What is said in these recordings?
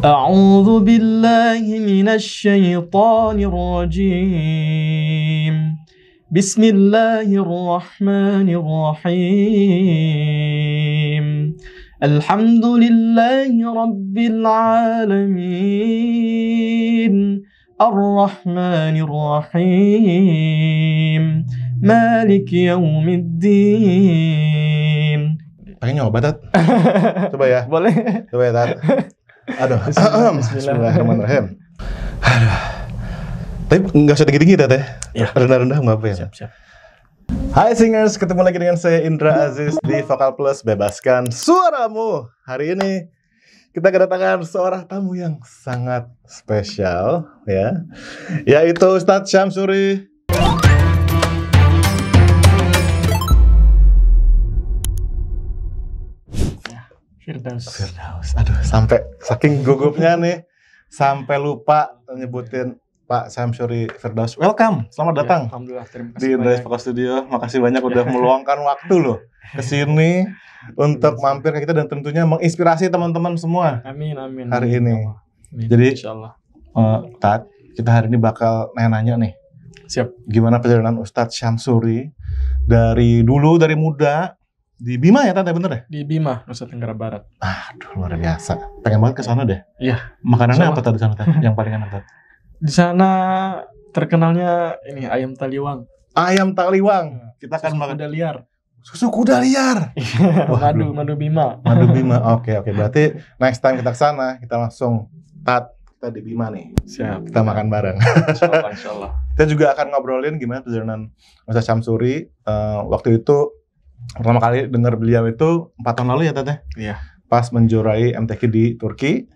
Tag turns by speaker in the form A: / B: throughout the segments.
A: أعوذ بالله من الشيطان الرجيم بسم الله الرحمن الرحيم الحمد لله رب العالمين الرحمن الرحيم مالك يوم الدين.
B: Pengen nyoba, Tat? Coba ya.
A: Boleh.
B: Coba ya, Tat. Aduh. Bismillahirrahmanirrahim. Aduh. Tapi nggak usah tinggi-tinggi, Tat ya?
A: Ya.
B: Rendah-rendah nggak apa ya?
A: Siap.
B: Hai singers, ketemu lagi dengan saya Indra Aziz di Vokal Plus, bebaskan suaramu. Hari ini kita kedatangan seorang tamu yang sangat spesial, ya, yaitu Ustadz Syamsuri.
A: Firdaus.
B: Aduh, sampai saking gugupnya nih, sampai lupa nyebutin Pak Syamsuri Firdaus. Welcome, selamat datang.
A: Alhamdulillah, terima
B: Di
A: kasih
B: Indra
A: banyak.
B: Vokal Studio. Makasih banyak udah meluangkan waktu loh ke sini untuk mampir ke kita dan tentunya menginspirasi teman-teman semua.
A: Amin.
B: Hari ini.
A: Amin.
B: Jadi,
A: insyaallah.
B: Tat, kita hari ini bakal nanya nih,
A: Siap.
B: gimana perjalanan Ustadz Syamsuri dari dulu, dari muda di Bima ya, Tat, ya bener ya?
A: Di Bima, Nusa Tenggara Barat.
B: Aduh, luar biasa. Pengen banget ke sana deh.
A: Iya.
B: Makanannya
A: Sama.
B: apa Tat di sana, Tat? Yang paling enak, Tat?
A: Di sana terkenalnya ini ayam taliwang.
B: Ayam taliwang. Kita akan makan
A: Kuda liar.
B: susu kuda liar. Wah,
A: Madu Bima.
B: Madu Bima. Oke. Berarti next time kita ke sana, kita langsung kita di Bima nih.
A: Siap.
B: Kita makan bareng.
A: Insyaallah.
B: Kita juga akan ngobrolin gimana perjalanan Ustadz Syamsuri. Waktu itu pertama kali dengar beliau itu 4 tahun lalu ya, Tete?
A: Iya.
B: Pas menjuarai MTQ di Turki,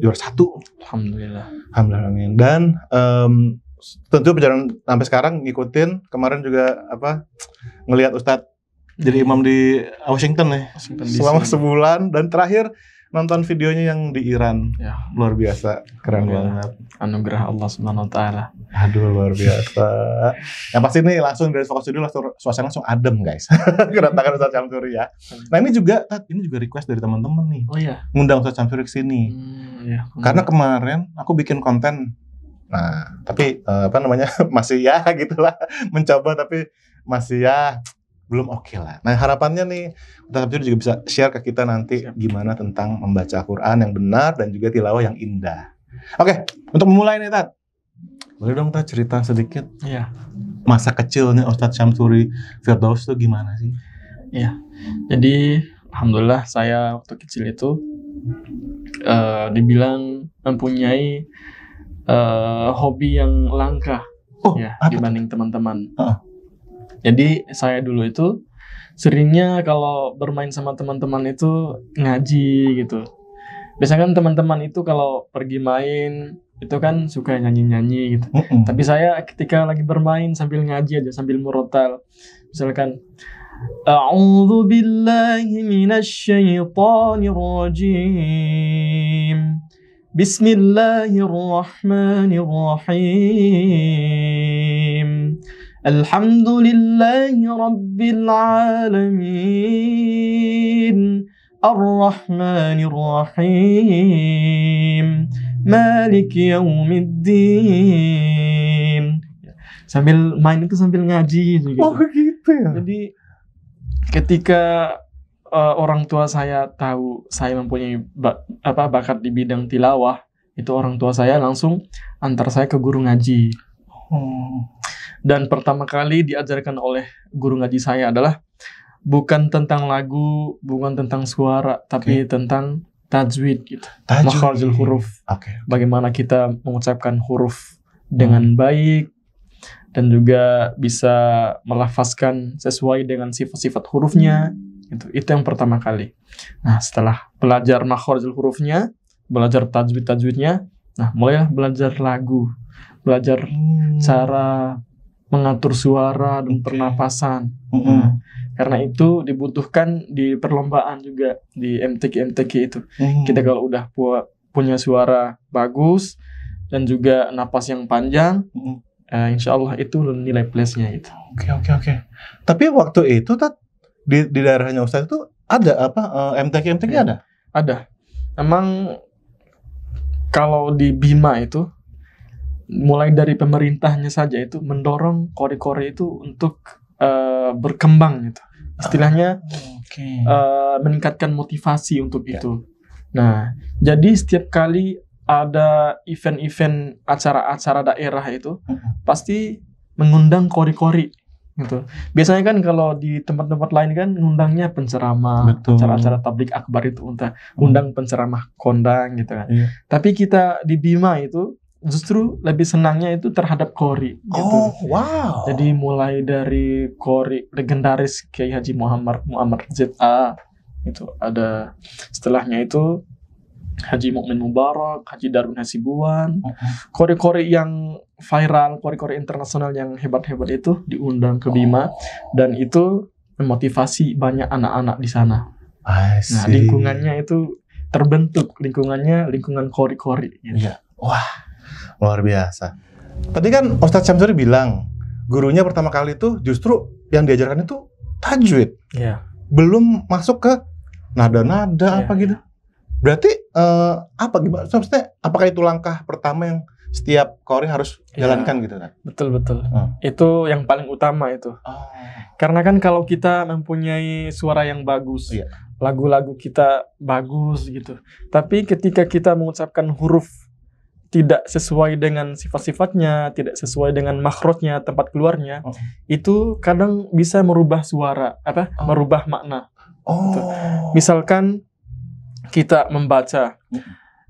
B: juara 1.
A: Alhamdulillah.
B: Alhamdulillah. Dan tentu perjalanan sampai sekarang ngikutin. Kemarin juga ngelihat Ustadz jadi imam di Washington nih
A: Washington DC.
B: selama sebulan, dan terakhir nonton videonya yang di Iran.
A: Ya,
B: Luar biasa, keren
A: Alhamdulillah.
B: banget.
A: anugerah Allah Subhanahu wa taala.
B: Aduh, luar biasa. Yang pasti nih langsung dari Vokal Studio suasana langsung adem, guys. Kedatangan Ustadz Syamsuri ya. Nah, ini juga request dari teman-teman nih.
A: Oh iya.
B: Ngundang Ustadz Syamsuri ke sini.
A: Iya.
B: Karena kemarin aku bikin konten. Nah, tapi masih ya gitulah, mencoba tapi masih ya belum oke lah. Nah, harapannya nih Ustadz Syamsuri juga bisa share ke kita nanti gimana tentang membaca Quran yang benar dan juga tilawah yang indah. Oke, untuk memulai nih, Tat, boleh dong, Tat, cerita sedikit
A: Iya.
B: masa kecilnya Ustadz Syamsuri Firdaus itu gimana sih?
A: Iya. Jadi alhamdulillah saya waktu kecil itu dibilang mempunyai hobi yang langka ya
B: apa
A: dibanding teman-teman.
B: Heeh.
A: Jadi saya dulu itu seringnya kalau bermain sama teman-teman itu ngaji gitu. Biasanya kan teman-teman itu kalau pergi main itu kan suka nyanyi-nyanyi gitu. Tapi saya ketika lagi bermain sambil ngaji aja, sambil murotal. Misalkan A'udzu billahi minasy syaithanir rajim. Bismillahirrahmanirrahim. Alhamdulillahi rabbil alamin. Ar-Rahmanir Rahim. Maliki yaumiddin. Sambil main itu sambil ngaji gitu.
B: Oh, gitu ya.
A: Jadi ketika orang tua saya tahu saya mempunyai bakat di bidang tilawah, itu orang tua saya langsung antar saya ke guru ngaji. Dan pertama kali diajarkan oleh guru ngaji saya adalah bukan tentang lagu, bukan tentang suara, tapi tentang tajwid gitu. Makharijul huruf. Bagaimana kita mengucapkan huruf dengan baik dan juga bisa melafazkan sesuai dengan sifat-sifat hurufnya. Itu yang pertama kali. Nah, setelah belajar makharijul hurufnya, belajar tajwidnya, nah mulailah belajar lagu, belajar cara mengatur suara dan pernapasan. Nah, karena itu dibutuhkan di perlombaan juga di MTQ itu. Kita kalau udah punya suara bagus dan juga napas yang panjang, insya Allah itu nilai plusnya itu.
B: Oke. Tapi waktu itu di daerahnya Ustadz itu ada MTQ ada?
A: Ada. Emang kalau di Bima itu mulai dari pemerintahnya saja itu mendorong kori-kori itu untuk berkembang gitu. Istilahnya meningkatkan motivasi untuk itu. Nah, jadi setiap kali ada event-event acara-acara daerah itu pasti mengundang kori-kori gitu. Biasanya kan kalau di tempat-tempat lain kan ngundangnya penceramah, acara-acara tablik akbar itu undang penceramah kondang gitu kan. Tapi kita di Bima itu justru lebih senangnya itu terhadap kori gitu.
B: Wow.
A: Jadi mulai dari kori legendaris Kiai Haji Muhammad ZA itu ada, setelahnya itu Haji Mukmin Mubarak, Haji Darun Hasibuan, kori-kori yang viral, kori-kori internasional yang hebat-hebat itu diundang ke Bima dan itu memotivasi banyak anak-anak di sana. Nah, lingkungannya itu terbentuk, lingkungan kori-kori. Gitu.
B: Wah, luar biasa. Tadi kan Ustadz Syamsuri bilang gurunya pertama kali itu justru yang diajarkan itu tajwid. Belum masuk ke nada-nada apa gitu. Berarti apa gimana? Maksudnya apakah itu langkah pertama yang setiap kori harus jalankan gitu kan?
A: Betul. Itu yang paling utama itu. Karena kan kalau kita mempunyai suara yang bagus, lagu-lagu kita bagus gitu. Tapi ketika kita mengucapkan huruf tidak sesuai dengan sifat-sifatnya, tidak sesuai dengan makhrajnya, tempat keluarnya, itu kadang bisa merubah suara, merubah makna. Gitu. Misalkan kita membaca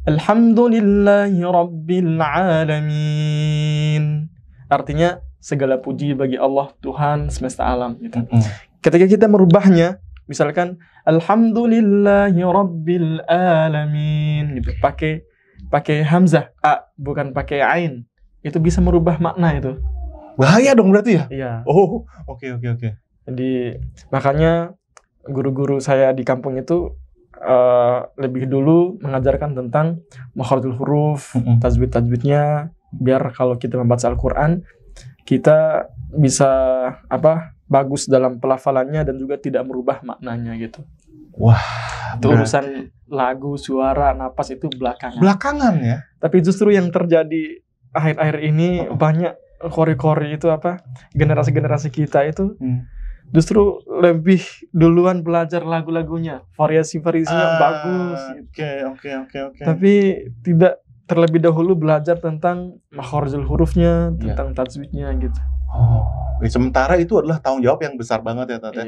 A: Alhamdulillahi Rabbil Alamin, artinya segala puji bagi Allah Tuhan semesta alam gitu. Ketika kita merubahnya, misalkan Alhamdulillahi Rabbil Alamin gitu, pakai hamzah a bukan pakai ain, itu bisa merubah makna itu.
B: Bahaya dong berarti ya?
A: Iya.
B: Oh, oke.
A: Jadi makanya guru-guru saya di kampung itu lebih dulu mengajarkan tentang makharijul huruf, tajwid-tajwidnya, biar kalau kita membaca Al-Quran kita bisa bagus dalam pelafalannya dan juga tidak merubah maknanya gitu.
B: Wah,
A: itu urusan lagu, suara, napas itu belakangan
B: ya.
A: Tapi justru yang terjadi akhir-akhir ini banyak kori-kori itu generasi-generasi kita itu justru lebih duluan belajar lagu-lagunya, variasi-variasinya bagus.
B: Oke.
A: Tapi tidak terlebih dahulu belajar tentang makharijul hurufnya, tentang tajwidnya gitu.
B: Sementara itu adalah tanggung jawab yang besar banget ya Tata.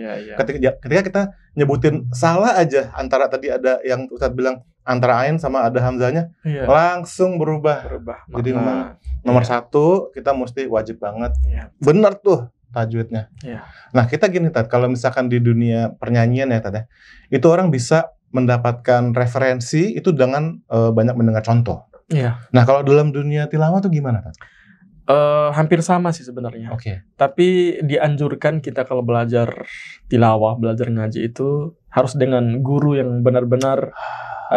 B: Ketika kita nyebutin salah aja, antara tadi ada yang Ustadz bilang antara ain sama ada hamzahnya, langsung berubah. Jadi nomor satu kita mesti wajib banget benar tuh tajwidnya. Nah kita gini Tat, kalau misalkan di dunia pernyanyian ya Tat, itu orang bisa mendapatkan referensi itu dengan banyak mendengar contoh. Nah kalau dalam dunia tilawah tuh gimana Tat?
A: Hampir sama sih sebenarnya. Tapi dianjurkan kita kalau belajar tilawah, belajar ngaji itu harus dengan guru yang benar-benar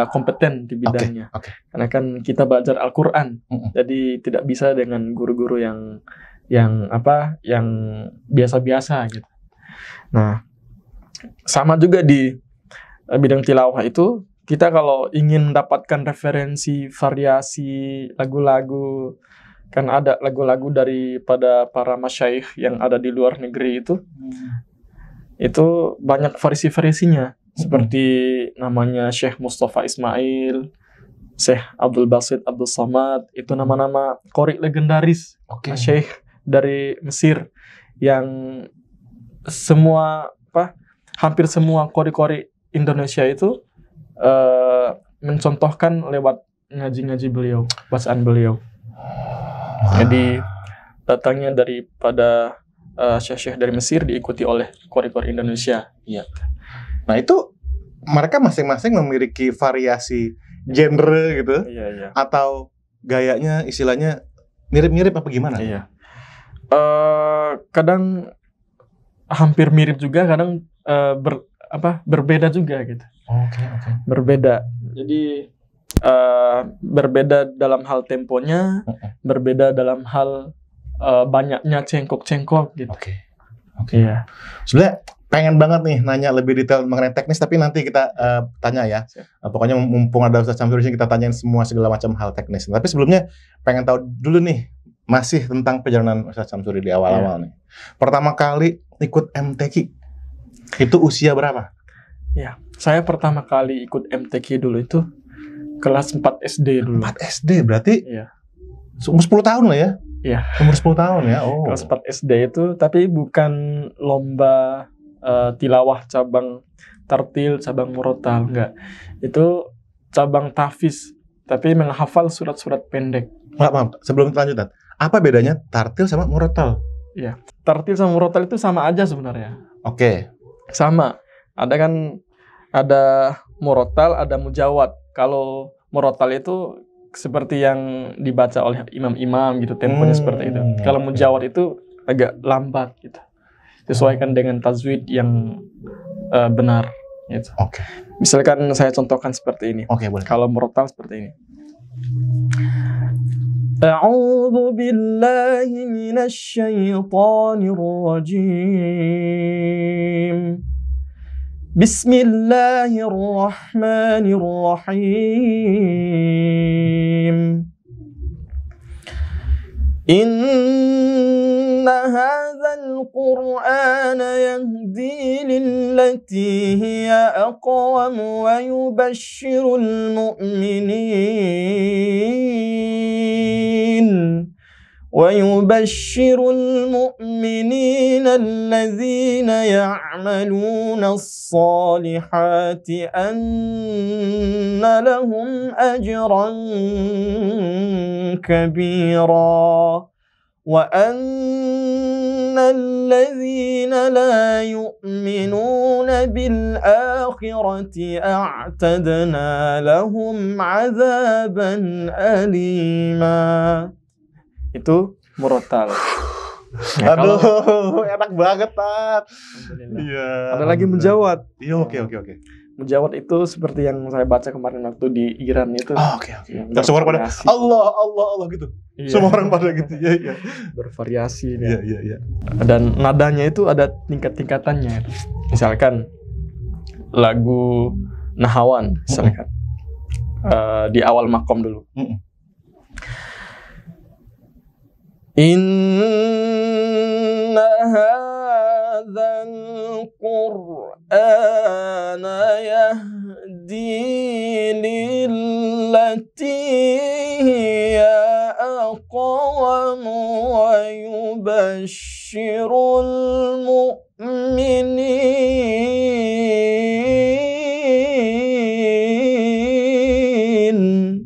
A: kompeten di bidangnya. Karena kan kita belajar Al-Quran, jadi tidak bisa dengan guru-guru yang biasa-biasa gitu. Nah, sama juga di bidang tilawah itu, kita kalau ingin mendapatkan referensi, variasi lagu-lagu, kan ada lagu-lagu daripada para masyaikh yang ada di luar negeri itu banyak variasi-variasinya. Seperti namanya Syekh Mustafa Ismail, Syekh Abdul Basit Abdul Samad, itu nama-nama qori legendaris masyaikh dari Mesir yang hampir semua qori-qori Indonesia itu mencontohkan lewat ngaji-ngaji beliau, bacaan beliau. Jadi datangnya daripada syekh-syekh dari Mesir diikuti oleh qori-qori Indonesia.
B: Nah itu mereka masing-masing memiliki variasi genre gitu, atau gayanya istilahnya mirip-mirip apa gimana?
A: Kadang hampir mirip juga, kadang berbeda juga gitu. Berbeda. Jadi berbeda dalam hal temponya, berbeda dalam hal banyaknya cengkok-cengkok gitu.
B: Sebenarnya pengen banget nih nanya lebih detail mengenai teknis, tapi nanti kita tanya ya. Pokoknya mumpung ada Ustaz Syamsuri kita tanyain semua segala macam hal teknis. Tapi sebelumnya pengen tahu dulu nih, masih tentang perjalanan Ustaz Syamsuri di awal-awal nih. Pertama kali ikut MTQ itu usia berapa?
A: Ya, saya pertama kali ikut MTQ dulu itu kelas 4 SD dulu.
B: 4 SD berarti?
A: Iya.
B: Umur 10 tahun lah ya?
A: Iya.
B: Umur 10 tahun ya. Oh.
A: Kelas 4 SD itu, tapi bukan lomba tilawah cabang tartil, cabang murotal, enggak. Itu cabang tahfiz, tapi menghafal surat-surat pendek.
B: Maaf, sebelum lanjut, apa bedanya tartil sama murotal?
A: Iya, tartil sama murotal itu sama aja sebenarnya.
B: Oke.
A: Sama. Ada murotal, ada mujawad. Kalau murotal itu seperti yang dibaca oleh imam-imam gitu, temponya seperti itu. Kalau mujawad itu agak lambat gitu. Sesuaikan dengan tajwid yang benar gitu.
B: Oke.
A: Misalkan saya contohkan seperti ini.
B: Oke, boleh.
A: Kalau murotal seperti ini. A'udzu billahi minasy syaithanir rajim. Bismillahirrahmanirrahim. Inna hadzal Qur'ana yahdi lillati hiya aqwam wa yubashshirul mu'minin alladhina ya'maluna as-salihati anna lahum ajran kabira wa anna alladhina la yu'minuna bil akhirati a'tadna lahum 'adzaban alima. Itu murotal.
B: Ya, aduh, enak banget, Tat.
A: Iya. Ada lagi mujawad.
B: Iya, oke.
A: Mujawad itu seperti yang saya baca kemarin waktu di Iran itu.
B: Oke. Semua orang pada Allah gitu. Iya. Semua orang pada gitu. Iya.
A: Bervariasi.
B: Iya.
A: Dan nadanya itu ada tingkat-tingkatannya. Misalkan lagu Nahawan, misalkan di awal makom dulu. Inna hadzal Qur'ana yahdi lillati hiya aqwam wa yubashshirul mu'minin.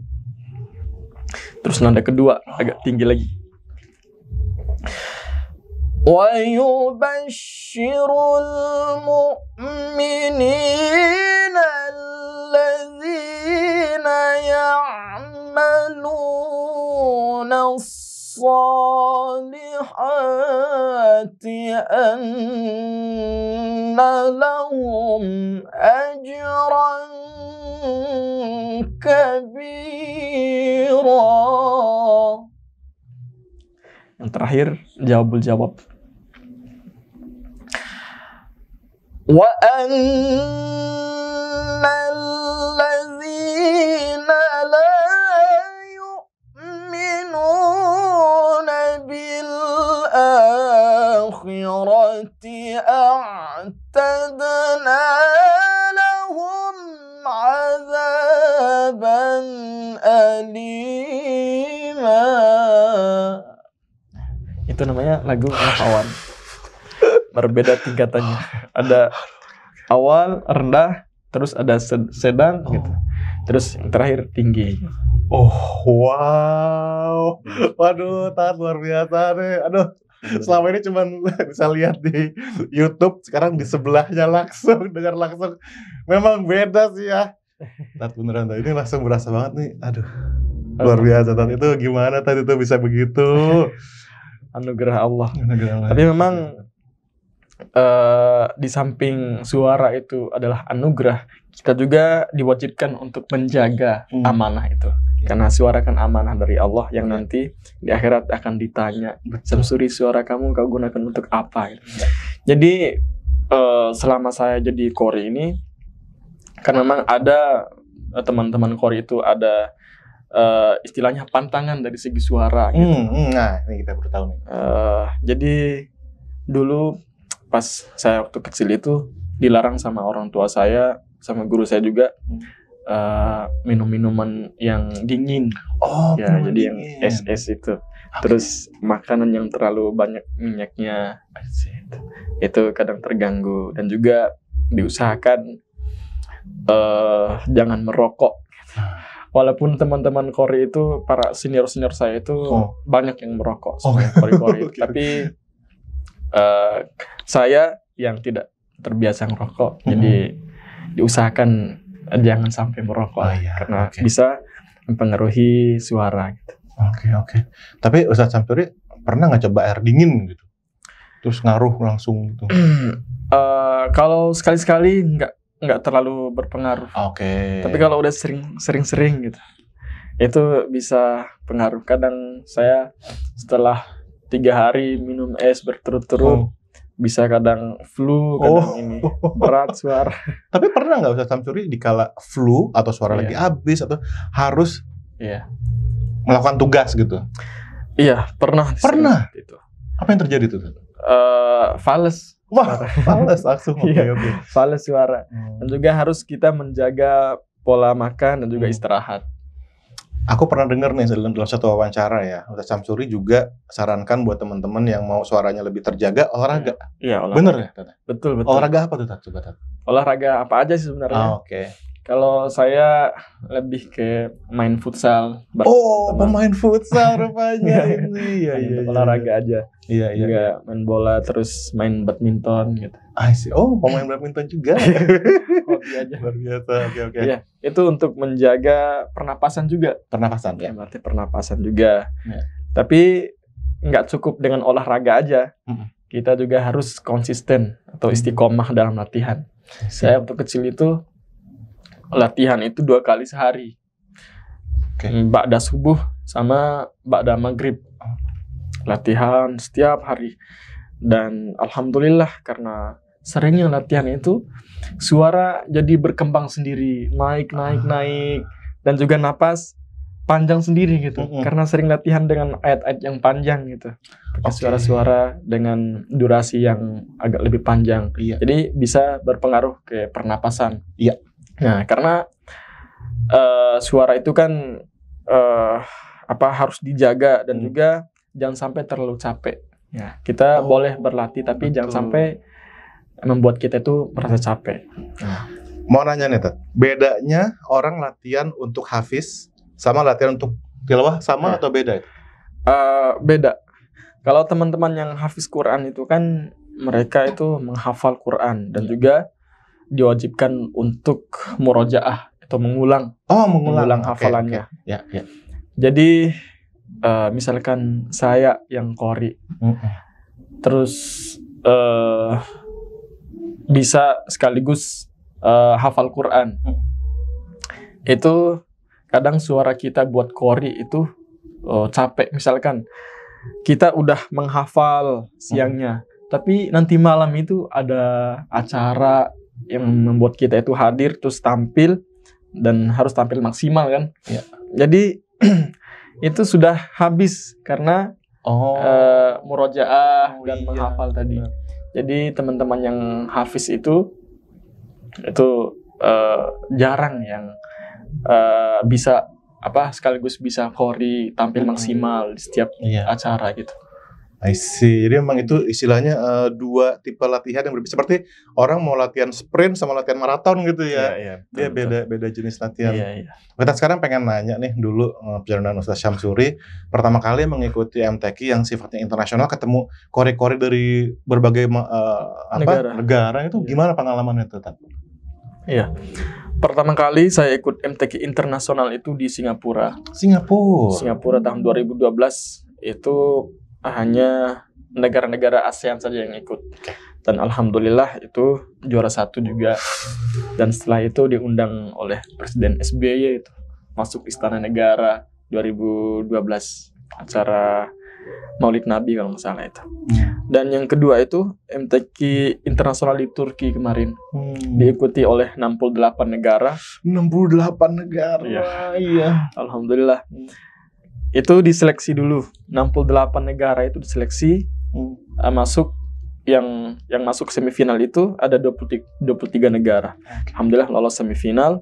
A: Terus nada kedua agak tinggi lagi. وَيُبَشِّرُ الْمُؤْمِنِينَ الَّذِينَ يَعْمَلُونَ الصَّالِحَاتِ أَنَّ لَهُمْ أَجْرًا كَبِيرًا. Yang terakhir jawab. Wa annal ladzina la yu'minuna bil akhirati a'tadna lahum 'adzaban alima. Itu namanya lagu Nahawan. Berbeda tingkatannya. Ada awal, rendah, terus ada sedang gitu. Terus yang terakhir tinggi.
B: Oh, wow. Waduh, Tat, luar biasa nih. Aduh, selama ini cuma bisa lihat di YouTube, sekarang di sebelahnya langsung, dengar langsung. Memang beda sih ya. Tat, beneran, ini langsung berasa banget nih. Aduh, luar biasa, Tat. Itu gimana, Tat, itu bisa begitu?
A: Anugerah Allah. Tapi memang di samping suara itu adalah anugerah, kita juga diwajibkan untuk menjaga amanah itu. Karena suara kan amanah dari Allah yang nanti di akhirat akan ditanya, Syamsuri, suara kamu kau gunakan untuk apa? Gitu. Jadi selama saya jadi kori ini, kan memang ada teman-teman kori itu ada istilahnya pantangan dari segi suara gitu.
B: Nah, ini kita baru tahu nih.
A: Jadi dulu pas saya waktu kecil itu dilarang sama orang tua saya, sama guru saya juga minum minuman yang dingin. Ya, jadi yang es itu. Terus makanan yang terlalu banyak minyaknya itu kadang terganggu, dan juga diusahakan jangan merokok. Walaupun teman-teman kori itu, para senior-senior saya itu banyak yang merokok, kori-kori. Tapi saya yang tidak terbiasa merokok, jadi diusahakan jangan sampai merokok karena bisa mempengaruhi suara gitu.
B: Oke. Tapi Ustadz Syamsuri pernah nggak coba air dingin gitu? Terus ngaruh langsung gitu?
A: Kalau sekali-sekali nggak terlalu berpengaruh. Tapi kalau udah sering-sering gitu, itu bisa pengaruh. Kadang saya setelah 3 hari minum es berturut-turut, bisa kadang flu, kadang ini berat suara. Tapi
B: pernah nggak Ustadz Syamsuri dikala flu atau suara lagi habis atau harus melakukan tugas gitu?
A: Iya, pernah.
B: Itu. Apa yang terjadi tuh?
A: Fales.
B: Fales langsung. Oke.
A: Fales suara. Dan juga harus kita menjaga pola makan dan juga istirahat.
B: Aku pernah dengar nih dalam satu wawancara ya, Ustadz Syamsuri juga sarankan buat teman-teman yang mau suaranya lebih terjaga olahraga.
A: Iya, olahraga.
B: Bener ya?
A: Betul.
B: Olahraga apa tuh, Coba.
A: Olahraga apa aja sih sebenarnya? Kalau saya lebih ke main futsal.
B: Pemain futsal rupanya ini. Iya.
A: Olahraga aja.
B: Iya.
A: Juga main bola, terus main badminton gitu.
B: Pemain badminton juga.
A: Hobi aja.
B: Luar biasa. Oke.
A: Iya, itu untuk menjaga pernapasan juga.
B: Pernapasan ya.
A: Berarti pernapasan juga.
B: Ya.
A: Tapi nggak cukup dengan olahraga aja. Kita juga harus konsisten atau istiqomah dalam latihan. Saya waktu kecil itu latihan itu 2 kali sehari. Ba'da subuh sama ba'da maghrib. Latihan setiap hari. Dan alhamdulillah karena seringnya latihan itu, suara jadi berkembang sendiri, naik. Dan juga napas panjang sendiri gitu. Karena sering latihan dengan ayat-ayat yang panjang gitu. Suara-suara dengan durasi yang agak lebih panjang. Jadi bisa berpengaruh ke pernapasan. Nah, karena suara itu kan harus dijaga dan juga jangan sampai terlalu capek. Ya, kita boleh berlatih tapi jangan sampai membuat kita itu merasa capek.
B: Mau nanya nih, Tat, bedanya orang latihan untuk hafiz sama latihan untuk tilawah sama atau beda?
A: Beda. Kalau teman-teman yang hafiz Quran itu kan mereka itu menghafal Quran dan juga diwajibkan untuk murojaah atau mengulang hafalannya.
B: Ya.
A: Jadi misalkan saya yang qori, terus bisa sekaligus hafal Quran. Itu kadang suara kita buat qori itu capek. Misalkan kita udah menghafal siangnya, tapi nanti malam itu ada acara yang membuat kita itu hadir terus tampil dan harus tampil maksimal kan. Jadi itu sudah habis karena murojaah dan menghafal tadi. Jadi teman-teman yang hafiz itu jarang yang bisa sekaligus bisa qori tampil maksimal di setiap acara gitu.
B: I see. Jadi memang itu istilahnya 2 tipe latihan yang berbeda. Seperti orang mau latihan sprint sama latihan maraton gitu ya. Dia beda jenis latihan. Kita sekarang pengen nanya nih dulu perjalanan Ustadz Syamsuri pertama kali mengikuti MTQ yang sifatnya internasional, ketemu kori-kori dari berbagai negara itu gimana pengalamannya itu, Tat?
A: Iya. Pertama kali saya ikut MTQ internasional itu di Singapura. Singapura tahun 2012 itu hanya negara-negara ASEAN saja yang ikut. Dan alhamdulillah itu juara 1 juga. Dan setelah itu diundang oleh Presiden SBY itu masuk Istana Negara 2012 acara Maulid Nabi kalau nggak salah itu. Dan yang kedua itu MTQ internasional di Turki kemarin. Diikuti oleh 68 negara.
B: 68 negara. Iya.
A: Alhamdulillah. Itu diseleksi dulu. 68 negara itu diseleksi masuk yang masuk semifinal itu ada 23 negara. Alhamdulillah lolos semifinal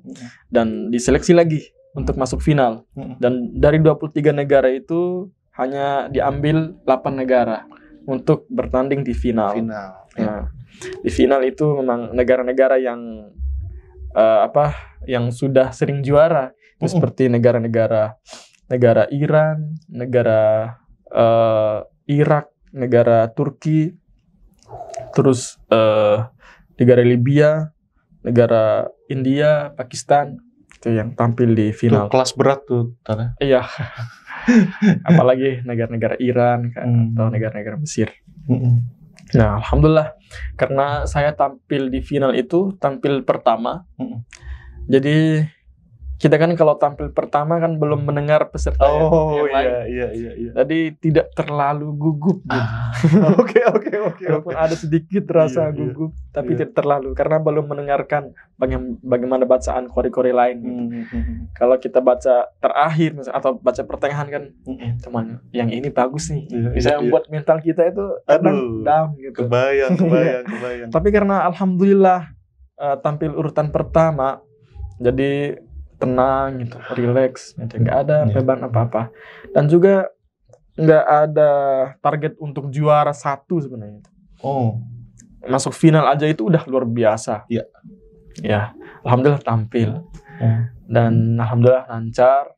A: dan diseleksi lagi untuk masuk final. Dan dari 23 negara itu hanya diambil 8 negara untuk bertanding di final. Nah, di final itu memang negara-negara yang yang sudah sering juara. Itu seperti negara Iran, negara Irak, negara Turki, terus negara Libya, negara India, Pakistan, itu yang tampil di final.
B: Itu kelas berat tuh, Tata.
A: Iya. Apalagi negara-negara Iran kan, atau negara-negara Mesir. Nah, alhamdulillah karena saya tampil di final itu tampil pertama. Jadi kita kan kalau tampil pertama kan belum mendengar peserta yang lain.
B: Iya.
A: Jadi tidak terlalu gugup gitu.
B: Oke.
A: Walaupun ada sedikit rasa gugup, tapi tidak terlalu karena belum mendengarkan bagaimana bacaan kori-kori lain. Kalau kita baca terakhir misalnya, atau baca pertengahan kan, teman yang ini bagus nih, bisa membuat mental kita itu down gitu.
B: Kebayang.
A: Tapi karena alhamdulillah tampil urutan pertama, jadi tenang gitu, relax, gitu. Nggak ada beban apa-apa, dan juga nggak ada target untuk juara 1 sebenarnya. Masuk final aja itu udah luar biasa. Ya, alhamdulillah tampil dan alhamdulillah lancar.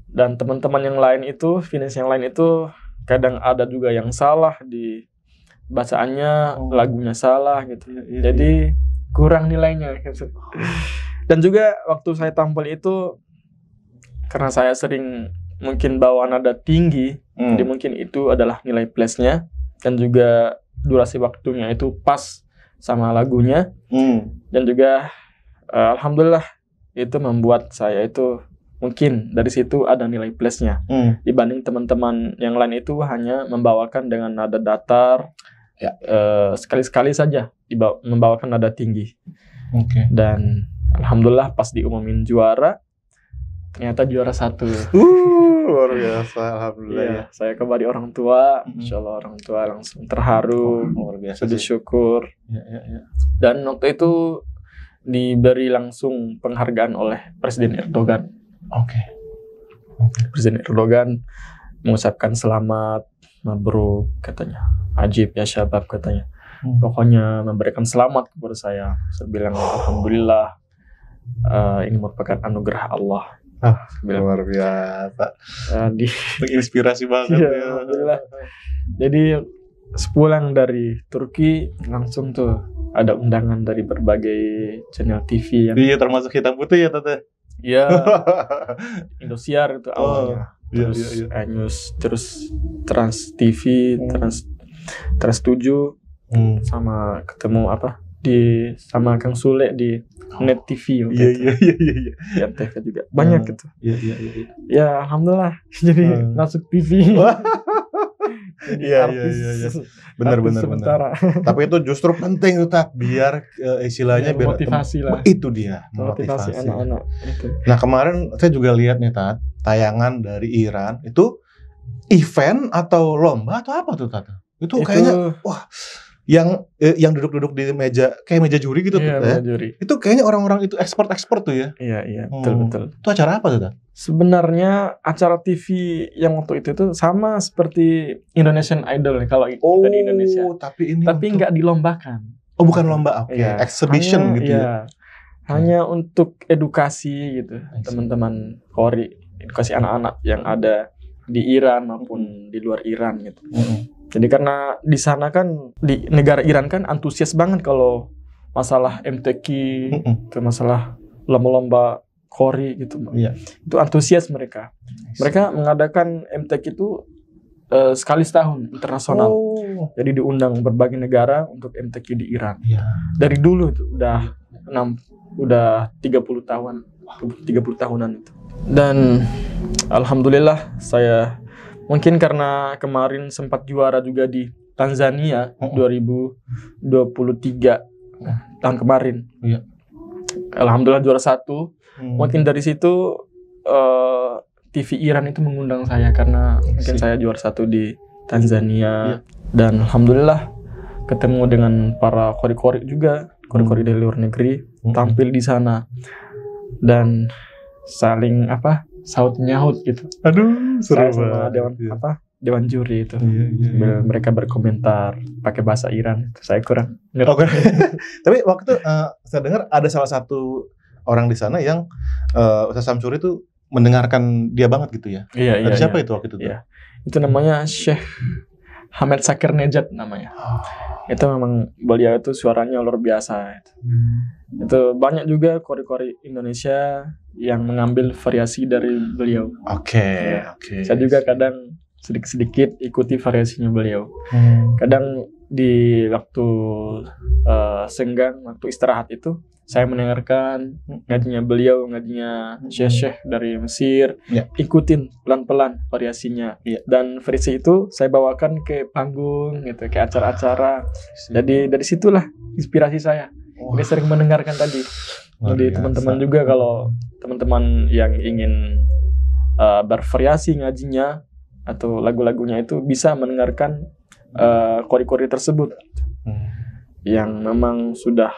A: Dan teman-teman yang lain itu, finish yang lain itu kadang ada juga yang salah di bacaannya, lagunya salah gitu. Jadi kurang nilainya gitu. Dan juga waktu saya tampil itu karena saya sering mungkin bawa nada tinggi, jadi mungkin itu adalah nilai plusnya, dan juga durasi waktunya itu pas sama lagunya. Dan juga alhamdulillah itu membuat saya itu mungkin dari situ ada nilai plusnya dibanding teman-teman yang lain itu hanya membawakan dengan nada datar, sekali-sekali saja membawakan nada tinggi. Dan alhamdulillah pas diumumin juara, ternyata juara 1.
B: Luar biasa, alhamdulillah.
A: Iya, saya kembali orang tua, insya Allah orang tua langsung terharu,
B: luar biasa,
A: bersyukur. Dan waktu itu diberi langsung penghargaan oleh Presiden Erdogan. Presiden Erdogan mengucapkan selamat, mabruk katanya, ajib ya syabab katanya. Pokoknya memberikan selamat kepada saya. Saya bilang alhamdulillah. Ini merupakan anugerah Allah.
B: Luar biasa. Menginspirasi banget.
A: Alhamdulillah. Jadi sepulang dari Turki langsung tuh ada undangan dari berbagai channel TV yang
B: termasuk Hitam Putih ya Tante.
A: Iya. Indosiar itu awalnya. Terus News, terus Trans TV, Trans 7, sama ketemu sama Kang Sule di Net TV. Iya. Di MTV juga banyak gitu. Iya. Ya alhamdulillah jadi masuk TV.
B: Iya. Benar. Tapi itu justru penting Ustaz, biar istilahnya biar
A: motivasi lah.
B: Itu dia,
A: motivasi anak-anak itu.
B: Nah, kemarin saya juga lihat nih Tat, tayangan dari Iran itu event atau lomba atau apa tuh Tat? Itu kayaknya wah, yang duduk-duduk di meja kayak meja juri gitu tuh.
A: Meja juri.
B: Itu kayaknya orang-orang itu expert tuh ya.
A: Iya, betul.
B: Itu acara apa tuh Tat?
A: Sebenarnya acara TV yang waktu itu tuh sama seperti Indonesian Idol kalau kita di Indonesia. Tapi nggak dilombakan.
B: Oh, bukan lomba, exhibition gitu ya.
A: Hanya untuk edukasi gitu, teman-teman Kori, edukasi anak-anak yang ada di Iran maupun di luar Iran gitu. Jadi karena di sana kan di negara Iran kan antusias banget kalau masalah MTQ, itu masalah lomba-lomba Kori gitu. Itu antusias mereka. Mereka mengadakan MTQ itu sekali setahun internasional. Jadi diundang berbagai negara untuk MTQ di Iran. Dari dulu itu udah 30 tahunan itu. Dan alhamdulillah saya mungkin karena kemarin sempat juara juga di Tanzania 2023 tahun kemarin.
B: Iya.
A: Alhamdulillah juara 1. Mungkin dari situ TV Iran itu mengundang saya karena mungkin saya juara 1 di Tanzania. Dan alhamdulillah ketemu dengan para qori-qori juga, qori-qori dari luar negeri tampil di sana dan saling saut nyaut gitu.
B: Aduh, seru
A: Saya sama dewan juri itu. Sambil mereka berkomentar pakai bahasa Iran. Saya kurang ngerti.
B: Oke. Tapi waktu saya dengar ada salah satu orang di sana yang Ustaz Syamsuri itu mendengarkan dia banget gitu ya.
A: Iya.
B: Siapa itu waktu itu?
A: Iya. Itu namanya Syekh Hamid Sakir Nejat namanya. Itu memang beliau itu suaranya luar biasa. Itu banyak juga qori-qori Indonesia yang mengambil variasi dari beliau.
B: Oke.
A: Saya juga kadang sedikit-sedikit ikuti variasinya beliau. Kadang di waktu senggang, waktu istirahat itu saya mendengarkan ngajinya beliau, ngajinya syekh dari Mesir, ikutin pelan-pelan variasinya. Dan variasi itu saya bawakan ke panggung gitu, ke acara-acara. Jadi dari situlah inspirasi saya. Jadi sering mendengarkan tadi. Jadi teman-teman juga kalau teman-teman yang ingin bervariasi ngajinya atau lagu-lagunya itu bisa mendengarkan qori-qori tersebut yang memang sudah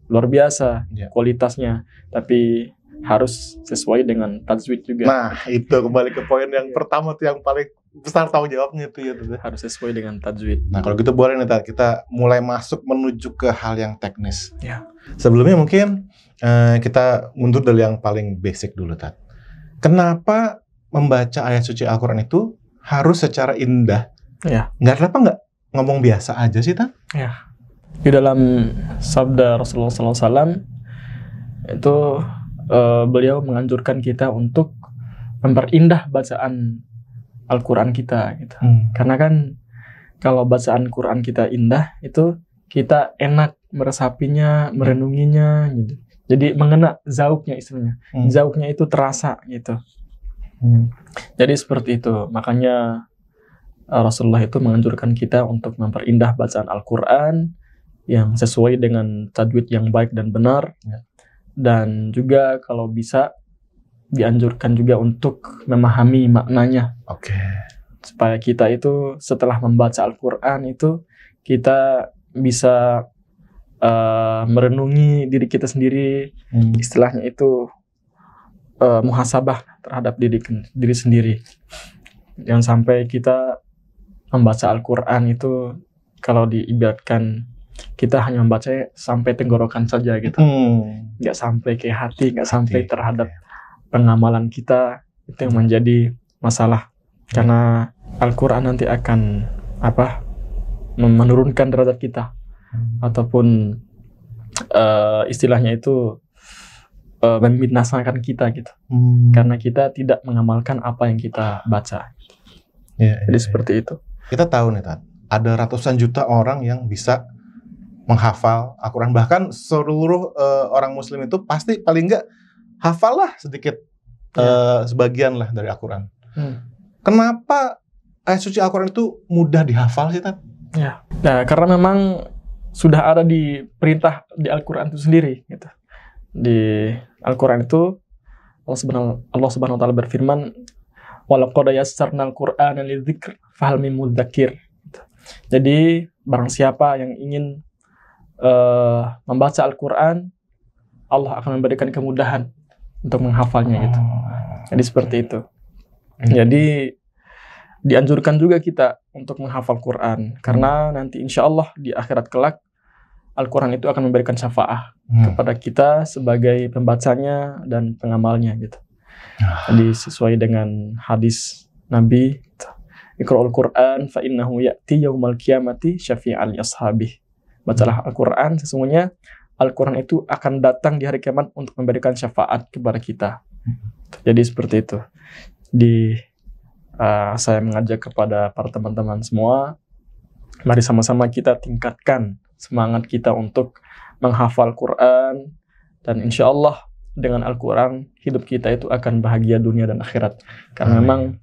A: luar biasa kualitasnya, tapi harus sesuai dengan tajwid juga.
B: Nah, itu kembali ke poin yang pertama tuh yang paling besar tanggung jawabnya itu ya.
A: Harus sesuai dengan tajwid.
B: Nah, kalau gitu boleh nih kita mulai masuk menuju ke hal yang teknis.
A: Ya.
B: Sebelumnya mungkin kita mundur dari yang paling basic dulu, Tat. Kenapa membaca ayat suci Al-Quran itu harus secara indah?
A: Ya.
B: Kenapa nggak ngomong biasa aja sih, Tat?
A: Ya. Di dalam sabda Rasulullah SAW itu beliau menganjurkan kita untuk memperindah bacaan Al-Quran kita gitu. Karena kan kalau bacaan Quran kita indah itu kita enak meresapinya, merenunginya gitu. Jadi mengena zauknya istilahnya. Zauknya itu terasa gitu. Jadi seperti itu. Makanya Rasulullah itu menganjurkan kita untuk memperindah bacaan Al-Quran yang sesuai dengan tajwid yang baik dan benar. Dan juga kalau bisa dianjurkan juga untuk memahami maknanya. Supaya kita itu setelah membaca Al-Quran itu kita bisa merenungi diri kita sendiri. Istilahnya itu muhasabah terhadap diri sendiri. Jangan sampai kita membaca Al-Quran itu kalau diibaratkan kita hanya membaca sampai tenggorokan saja gitu, nggak sampai ke hati, nggak sampai terhadap pengamalan kita. Itu yang menjadi masalah. Karena Al-Quran nanti akan menurunkan derajat kita, ataupun istilahnya itu membinasakan kita gitu, karena kita tidak mengamalkan apa yang kita baca. Jadi seperti itu.
B: Kita tahu nih, Tat, ada ratusan juta orang yang bisa menghafal Al-Quran. Bahkan seluruh orang Muslim itu pasti paling nggak hafal lah sedikit, sebagian lah dari Al-Quran. Kenapa ayat suci Al-Quran itu mudah dihafal sih, Tat?
A: Ya, nah, karena memang sudah ada di perintah di Al-Quran itu sendiri gitu. Di Al-Quran itu Allah Subhanahu wa taala berfirman, "Walaqad yassarnal Qur'ana lidzikr fahal mim mudzakir." Jadi barang siapa yang ingin membaca Al-Quran, Allah akan memberikan kemudahan untuk menghafalnya gitu. Jadi seperti itu. Jadi dianjurkan juga kita untuk menghafal Quran, karena nanti insya Allah di akhirat kelak Al-Quran itu akan memberikan syafaat kepada kita sebagai pembacanya dan pengamalnya gitu. Jadi sesuai dengan hadis Nabi, Iqra'ul Quran fa innahu ya'ti yaumal qiyamati syafi'an li ashabih. Bacalah Al-Quran, sesungguhnya Al-Quran itu akan datang di hari kiamat untuk memberikan syafaat kepada kita. Jadi seperti itu. Saya mengajak kepada para teman-teman semua, mari sama-sama kita tingkatkan semangat kita untuk menghafal Quran, dan insya Allah dengan Al-Quran hidup kita itu akan bahagia dunia dan akhirat. Karena memang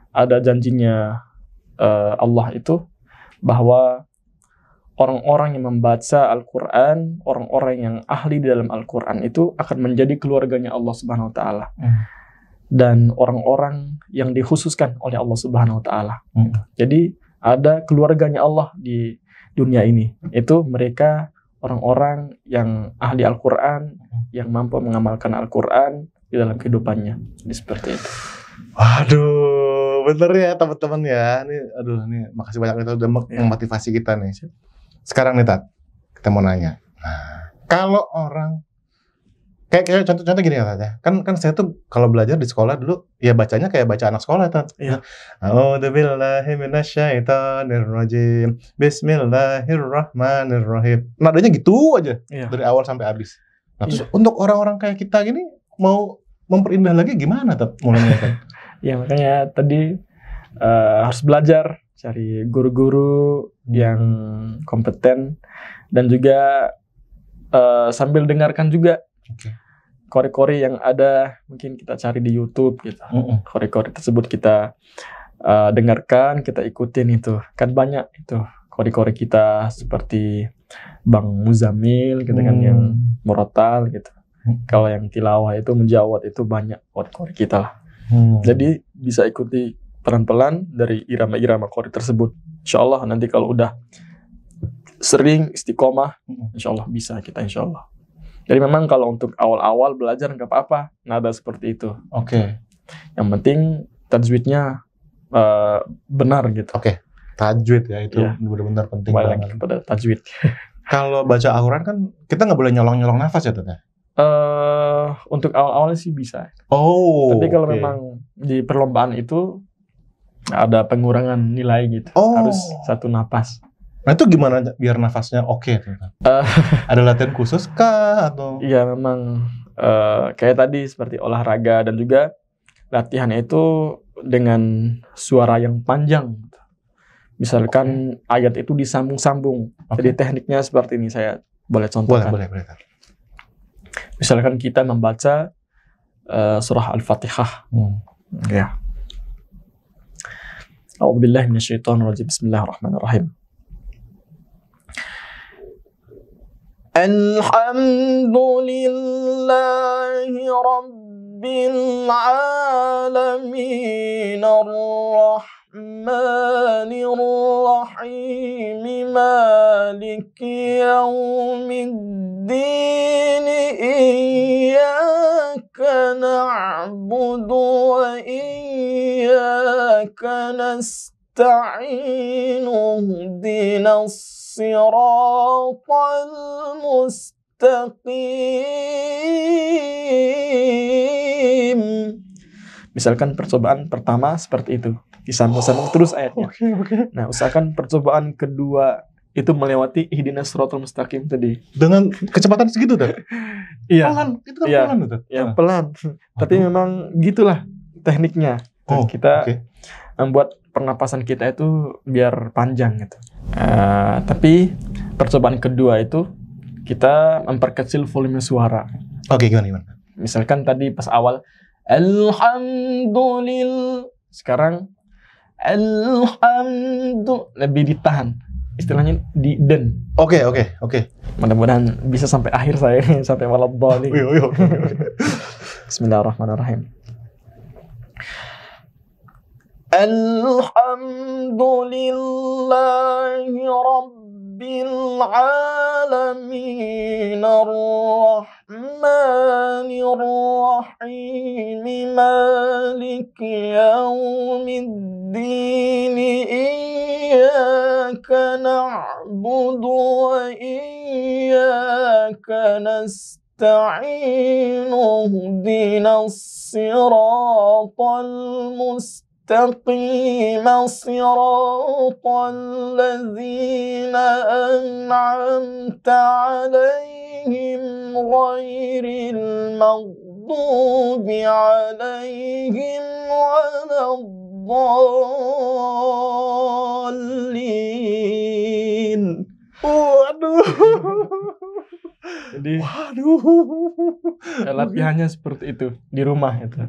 A: ada janjinya Allah itu bahwa orang-orang yang membaca Al-Quran, orang-orang yang ahli di dalam Al-Quran itu akan menjadi keluarganya Allah Subhanahu wa Ta'ala. Dan orang-orang yang dikhususkan oleh Allah Subhanahu wa Ta'ala. Jadi ada keluarganya Allah di dunia ini. Itu mereka orang-orang yang ahli Al-Quran, yang mampu mengamalkan Al-Quran di dalam kehidupannya. Jadi seperti itu.
B: Waduh, bener ya teman-teman ya. Ini makasih banyak itu udah memotivasi kita nih. Sekarang nih Tat, kita mau nanya. Nah, kalau orang kayak contoh gini ya Tat ya. Kan saya tuh kalau belajar di sekolah dulu ya bacanya kayak baca anak sekolah Tat.
A: Iya.
B: A'udzubillahi minasyaitonirrajim. Bismillahirrahmanirrahim. Nadanya gitu aja.
A: Iya.
B: Dari awal sampai habis. Nah, terus untuk orang-orang kayak kita gini mau memperindah lagi gimana Tat mulainya Tat?
A: Ya makanya tadi harus belajar, cari guru-guru yang kompeten, dan juga sambil dengarkan juga kori-kori yang ada, mungkin kita cari di YouTube gitu. Kori-kori tersebut kita dengarkan, kita ikutin itu. Kan banyak itu kori-kori kita seperti Bang Muzamil gitu kan, yang murotal gitu. Kalau yang tilawah itu menjawab itu banyak kori-kori kita lah. Jadi bisa ikuti pelan-pelan dari irama-irama kori tersebut. Insyaallah nanti kalau udah sering istiqomah, insyaallah bisa kita insyaallah. Jadi memang kalau untuk awal-awal belajar nggak apa-apa, nada seperti itu. Yang penting tajwidnya benar gitu.
B: Tajwid ya itu benar-benar penting banget.
A: Kepada tajwid.
B: Kalau baca Al-Quran kan kita nggak boleh nyolong-nyolong nafas ya Tata?
A: Untuk awal-awal sih bisa. Tapi kalau memang di perlombaan itu ada pengurangan nilai gitu. Harus satu napas.
B: Nah itu gimana biar nafasnya oke? Ada latihan khusus kah atau?
A: Iya memang kayak tadi seperti olahraga, dan juga latihannya itu dengan suara yang panjang. Misalkan ayat itu disambung-sambung. Jadi tekniknya seperti ini, saya boleh contohkan.
B: Boleh.
A: Misalkan kita membaca surah Al-Fatihah. Ya. A'udzubillahi minasyaitonirrajim. Bismillahirrahmanirrahim. Alhamdulillahi rabbil alamin arrahmanir rahim maliki yaumiddin iyyaka na'budu wa iyyaka nasta'in ihdinas siratal mustaqim. Misalkan percobaan pertama seperti itu, disambung-sambung terus ayatnya. Nah, usahakan percobaan kedua itu melewati ihdinas siratal mustaqim tadi.
B: Dengan kecepatan segitu tuh?
A: Iya.
B: Pelan, itu kan pelan tuh.
A: Ya, pelan. Tapi memang gitulah tekniknya. Kita membuat pernapasan kita itu biar panjang gitu. Tapi percobaan kedua itu kita memperkecil volume suara.
B: Gimana?
A: Misalkan tadi pas awal Alhamdulillah, sekarang lebih ditahan. Istilahnya di den.
B: Oke.
A: Mudah-mudahan bisa sampai akhir saya sampai waladhdallin. Bismillahirrahmanirrahim. Alhamdulillahi rabbil alamin arrahmanir rahim maliki yaumiddin iyyaka na'budu wa iyyaka nasta'in ihdinas siratal mustaqim صراط الذين أنعمت عليهم غير المغضوب عليهم ولا الضالين.
B: Waduh.
A: Jadi
B: Waduh.
A: latihannya seperti itu di rumah itu.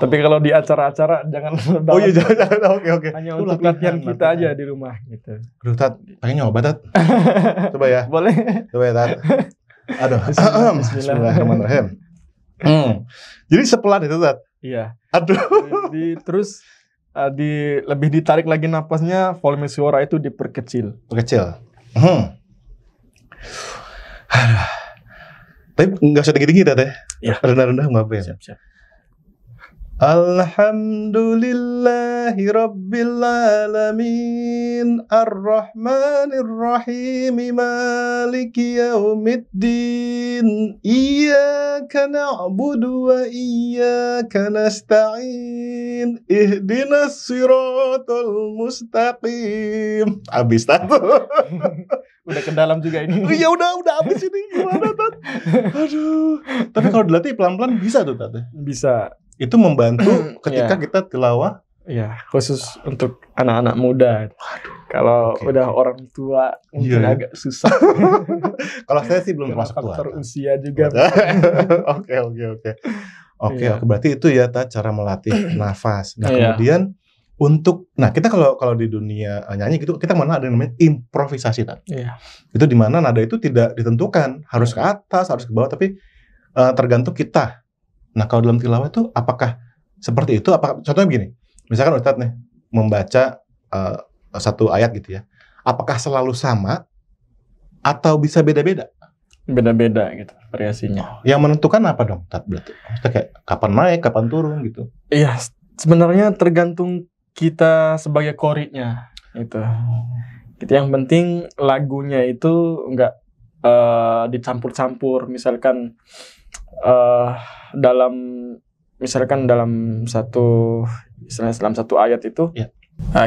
A: Tapi kalau di acara-acara jangan
B: Oh iya,
A: bawa.
B: jangan. Oke.
A: Hanya
B: Itu
A: untuk latihan kita aja di rumah gitu.
B: Aduh, Tat, pengen nyoba, Tat. Coba ya.
A: Boleh.
B: Coba ya, Tat. Aduh.
A: Bismillah.
B: Bismillahirrahmanirrahim. Jadi sepelan itu, Tat.
A: Iya.
B: Aduh.
A: Terus lebih ditarik lagi napasnya, volume suara itu diperkecil.
B: Kecil. Tapi nggak usah tinggi-tinggi, Tat ya.
A: Ya.
B: Rendah-rendah nggak apa ya.
A: Siap.
B: Alhamdulillahi Rabbil Alamin Ar-Rahmanir Rahim Maliki Yaumiddin Iyyaka na'budu wa iyyaka nasta'in Ihdinas siratal mustaqim. Habis, Tat.
A: Udah ke dalam juga ini.
B: Ya udah habis ini. Gimana, Tat? Aduh. Tapi kalau dilatih pelan-pelan bisa tuh, Tat.
A: Bisa.
B: Itu membantu ketika
A: Iya.
B: kita tilawah.
A: Ya, khusus untuk anak-anak muda. Kalau
B: Oke.
A: udah orang tua mungkin
B: Iya.
A: agak susah.
B: Kalau saya sih belum
A: Karena
B: termasuk tua.
A: faktor usia juga.
B: Oke. Oke,
A: Iya.
B: berarti itu ya, Tat, cara melatih nafas. Nah,
A: Iya.
B: kemudian kita kalau di dunia nyanyi gitu, kita mana ada yang namanya improvisasi, Tat.
A: Iya.
B: Itu di mana nada itu tidak ditentukan, harus ke atas, harus ke bawah, tapi tergantung kita. Nah, kalau dalam tilawah itu apakah seperti itu? Apakah contohnya begini, misalkan Ustadz nih membaca satu ayat gitu ya, apakah selalu sama atau bisa beda-beda?
A: Beda-beda gitu variasinya.
B: Yang menentukan apa dong, Ustadz, berarti? Maksudnya kayak kapan naik, kapan turun gitu?
A: Iya, sebenarnya tergantung kita sebagai koritnya itu. Yang penting lagunya itu nggak dicampur-campur. Misalkan dalam satu ayat itu,
B: Ya.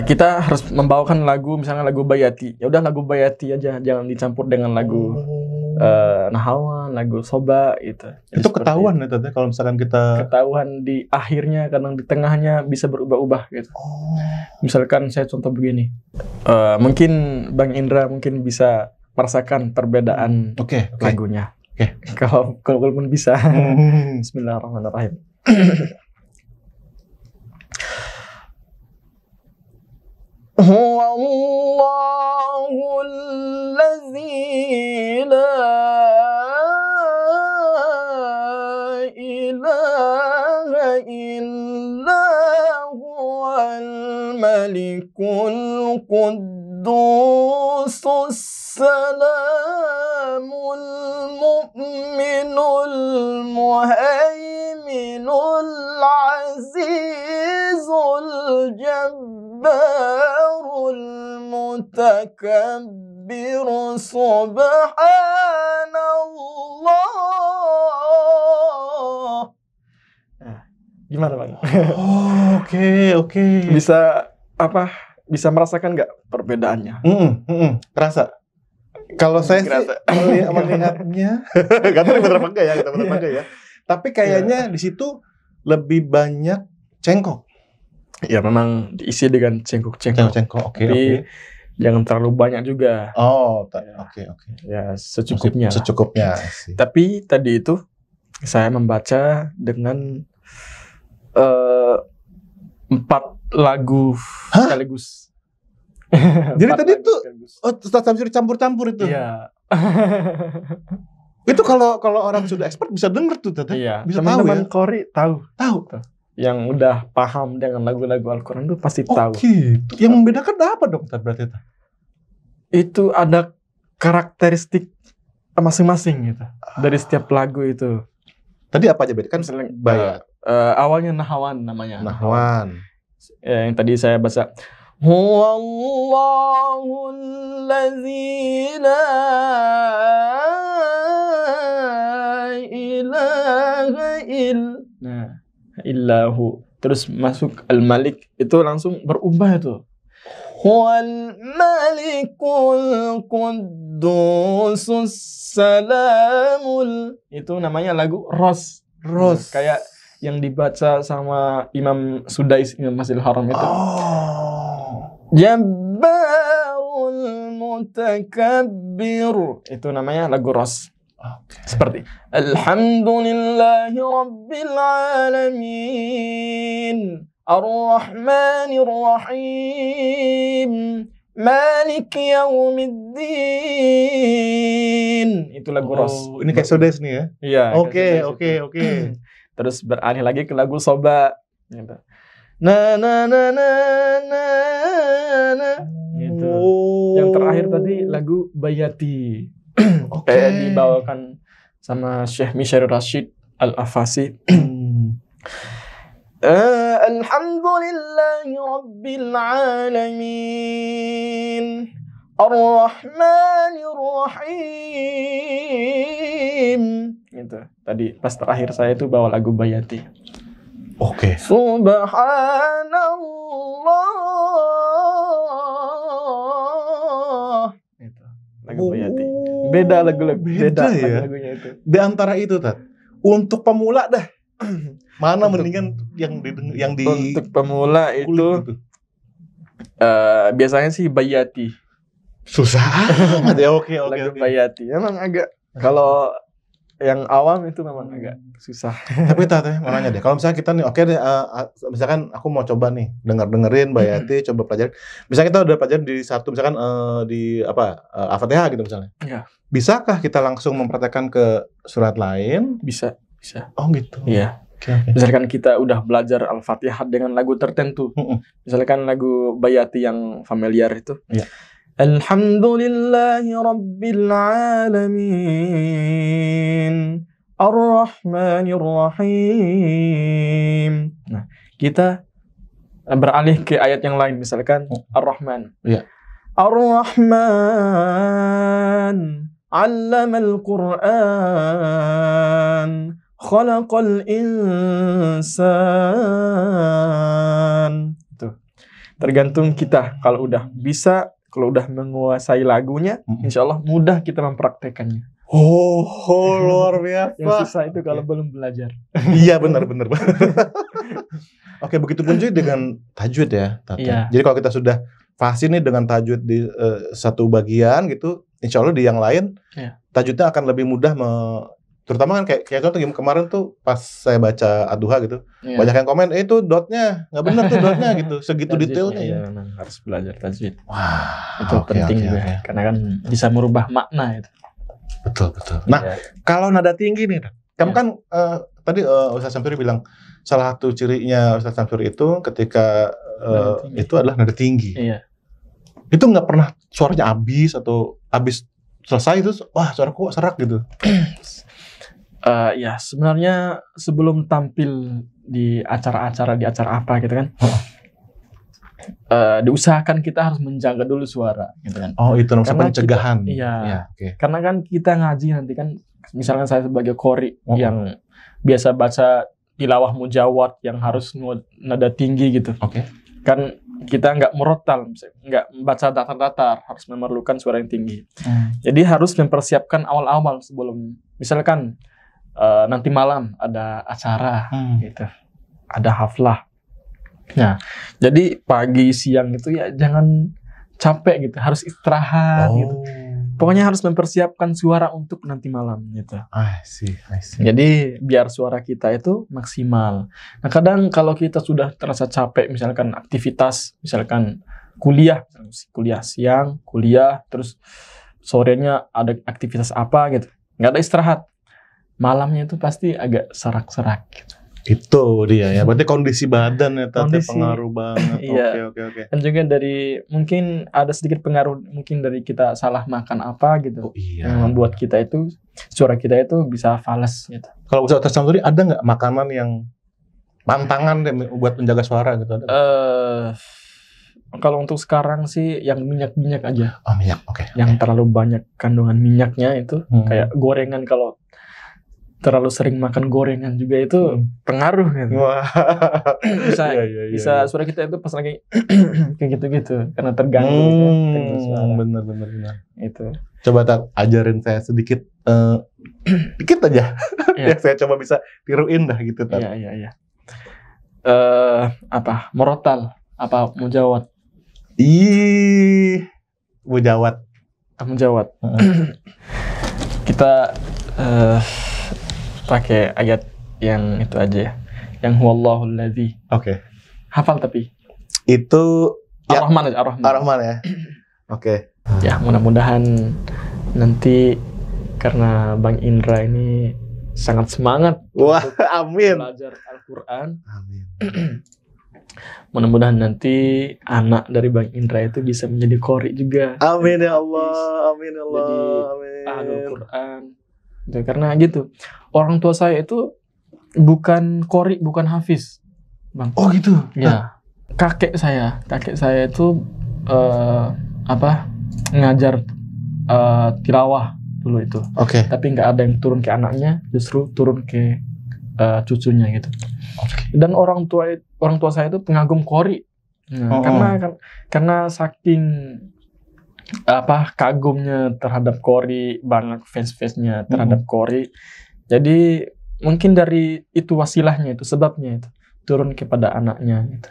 A: kita harus membawakan lagu, misalnya lagu Bayati. Ya udah lagu Bayati aja, jangan dicampur dengan lagu Nahawan, lagu Soba gitu. Jadi
B: Itu
A: seperti
B: ketahuan ya, Tat, ya, kalau misalkan kita
A: ketahuan di akhirnya, kadang di tengahnya bisa berubah-ubah gitu. Misalkan saya contoh begini, mungkin Bang Indra mungkin bisa merasakan perbedaan
B: Oke.
A: lagunya.
B: Oke.
A: Kalau pun bisa. Bismillahirrahmanirrahim. Huwallazii la ilaha illa huwal malikul quddusus salamul mu'minul muhaiminul azizul jabbarul mutakabbir subhanallah. Gimana Bang?
B: Oke.
A: Bisa merasakan nggak perbedaannya?
B: Terasa. Kalau saya sih
A: Kerasa.
B: melihatnya, nggak tahu bener apa enggak ya, Tapi kayaknya di situ lebih banyak cengkok.
A: Ya memang diisi dengan cengkok-cengkok.
B: Cengkok, oke.
A: Tapi jangan terlalu banyak juga.
B: Oh, oke.
A: Ya secukupnya.
B: Secukupnya sih.
A: Tapi tadi itu saya membaca dengan 4 lagu sekaligus.
B: Jadi
A: 4
B: tadi
A: lagu
B: tuh
A: sekaligus.
B: Ustadz Samsuri campur-campur itu.
A: Iya.
B: Itu kalau orang sudah expert bisa denger tuh, Tete.
A: Iya.
B: Bisa tahu
A: Teman-teman
B: ya.
A: Kori tahu.
B: Tahu.
A: Yang udah paham dengan lagu-lagu Al-Quran itu pasti tahu.
B: Gitu. Yang membedakan apa dong, Tat, berarti itu?
A: Itu ada karakteristik masing-masing gitu. Dari setiap lagu itu.
B: Tadi apa aja beda? Kan
A: Misalnya,
B: bayat.
A: awalnya Nahawan namanya.
B: Nahwan.
A: Yang tadi saya baca. Huwallahul ladzi la ilaha illahu. Terus masuk al-malik itu langsung berubah itu. Huwal malikul quddusus salamul. Itu namanya lagu Ros. Kayak yang dibaca sama Imam Sudais, Imam Masjidil Haram itu. Jabbarul mutakabbir. Itu namanya lagu Ros.
B: Oke.
A: Seperti Alhamdulillahi Rabbil Alamin Ar-Rahmanir Rahim Malik Yaumiddin. Itu lagu Ros.
B: Ini kayak Sodes nih ya?
A: Iya.
B: Oke.
A: Terus beralih lagi ke lagu Soba. Gitu. Na na na na na na. Gitu. Yang terakhir tadi lagu Bayati. Kayak dibawakan sama Syekh Mishari Rashid Al-Afasi. Alhamdulillahi Rabbil Alamin Ar-Rahmanir Rahim. Gitu. Tadi pas terakhir saya itu bawa lagu Bayati.
B: Oke.
A: Subhanallah. Itu lagu Bayati. Beda lagu-lagu. Beda
B: ya?
A: lagunya itu.
B: Di antara itu, Tat. Untuk pemula dah. Mana mendingan yang di
A: Untuk pemula itu
B: gitu.
A: Biasanya sih Bayati.
B: Susah amat ya. Oke.
A: Lagu Bayati. Emang agak kalau yang awam itu memang agak susah.
B: Tapi Tat, mau nanya deh. Kalau misalnya kita nih, oke deh, misalkan aku mau coba nih dengerin Bayati, coba pelajarin. Misalnya kita udah pelajarin di satu, misalkan di Al-Fatihah gitu misalnya.
A: Iya.
B: Bisakah kita langsung mempraktekkan ke surat lain?
A: Bisa.
B: Oh gitu.
A: Iya.
B: Okay.
A: Misalkan kita udah belajar Al-Fatihah dengan lagu tertentu. Misalkan lagu Bayati yang familiar itu.
B: Iya.
A: Alhamdulillahi Rabbil Alamin Ar-Rahmanir Rahim. Nah, kita beralih ke ayat yang lain. Misalkan Ar-Rahman.
B: Iya.
A: Ar-Rahman Allamal Qur'an Khalaqal Insan. Itu tergantung kita. Kalau udah bisa, kalau udah menguasai lagunya, insya Allah mudah kita mempraktekannya.
B: Oh, luar biasa.
A: Yang susah itu kalau belum belajar.
B: Iya, benar. Oke, begitu pun juga dengan tajwid ya.
A: Iya.
B: Jadi kalau kita sudah fasih nih dengan tajwid di satu bagian gitu, insya Allah di yang lain tajwidnya akan lebih mudah. Terutama kan kayak contoh kemarin tuh pas saya baca Ad-Duha gitu, banyak yang komen, itu dotnya nggak benar tuh dotnya gitu, segitu detailnya.
A: Iya, memang harus belajar tajwid.
B: Wah,
A: itu penting juga, karena kan bisa merubah makna itu.
B: Betul. Nah, kalau nada tinggi nih, kamu kan tadi Ustaz Syamsuri bilang salah satu cirinya Ustaz Syamsuri itu ketika itu adalah nada tinggi.
A: Iya.
B: Itu nggak pernah suaranya habis atau habis selesai itu, wah suaraku serak gitu.
A: Ya sebenarnya sebelum tampil di acara apa gitu kan, diusahakan kita harus menjaga dulu suara gitu kan.
B: Oh itu namanya pencegahan.
A: Iya. Okay. Karena kan kita ngaji nanti kan, misalnya saya sebagai qori yang biasa baca tilawah mujawad yang harus nada tinggi gitu.
B: Oke.
A: Kan kita nggak merotal, nggak baca datar-datar, harus memerlukan suara yang tinggi. Jadi harus mempersiapkan awal-awal sebelum, misalkan nanti malam ada acara gitu, ada haflah. Nah, jadi pagi siang itu ya jangan capek gitu, harus istirahat gitu. Pokoknya harus mempersiapkan suara untuk nanti malam gitu.
B: I see.
A: Jadi biar suara kita itu maksimal. Nah, kadang kalau kita sudah terasa capek, misalkan aktivitas, misalkan kuliah siang, terus sorenya ada aktivitas apa gitu, nggak ada istirahat. Malamnya itu pasti agak serak-serak gitu.
B: Itu dia ya. Berarti kondisi badan ya pengaruh banget.
A: Iya.
B: Oke.
A: Dan juga dari mungkin ada sedikit pengaruh mungkin dari kita salah makan apa gitu. Yang membuat kita itu suara kita itu bisa fals gitu.
B: Kalau Ustaz Syamsuri ada nggak makanan yang pantangan deh buat menjaga suara gitu?
A: Kalau untuk sekarang sih yang minyak aja.
B: Oh, minyak. Oke.
A: Yang terlalu banyak kandungan minyaknya itu kayak gorengan, kalau terlalu sering makan gorengan juga itu pengaruh gitu.
B: Wah.
A: bisa suara kita itu pas lagi kayak gitu-gitu karena terganggu suara.
B: Benar.
A: Itu.
B: Coba ajarin saya sedikit dikit aja. Ya saya coba bisa tiruin dah gitu Tat.
A: Iya. Murotal apa mujawad?
B: Mujawad.
A: Mujawad. Kita Eh, pakai ayat yang itu aja ya. Yang huwallahul ladzi.
B: Oke.
A: Hafal tapi.
B: Itu ya,
A: Ar-Rahman aja, Ar-Rahman.
B: Ar-Rahman ya. Oke.
A: Ya, mudah-mudahan nanti karena Bang Indra ini sangat semangat
B: Wah,
A: untuk
B: amin.
A: belajar Al-Quran.
B: Amin.
A: Mudah-mudahan nanti anak dari Bang Indra itu bisa menjadi qori juga.
B: Amin ya Allah. Amin ya Allah.
A: Jadi
B: Amin.
A: ahlul Quran. Gitu, karena gitu. Orang tua saya itu bukan qori, bukan hafiz, Bang.
B: Oh gitu.
A: Ya, kakek saya itu ngajar tilawah dulu itu.
B: Oke.
A: Tapi nggak ada yang turun ke anaknya, justru turun ke cucunya gitu. Dan orang tua saya itu pengagum qori. Nah, karena saking kagumnya terhadap qori, banget fans-fansnya terhadap qori. Jadi mungkin dari itu wasilahnya, itu sebabnya itu turun kepada anaknya gitu.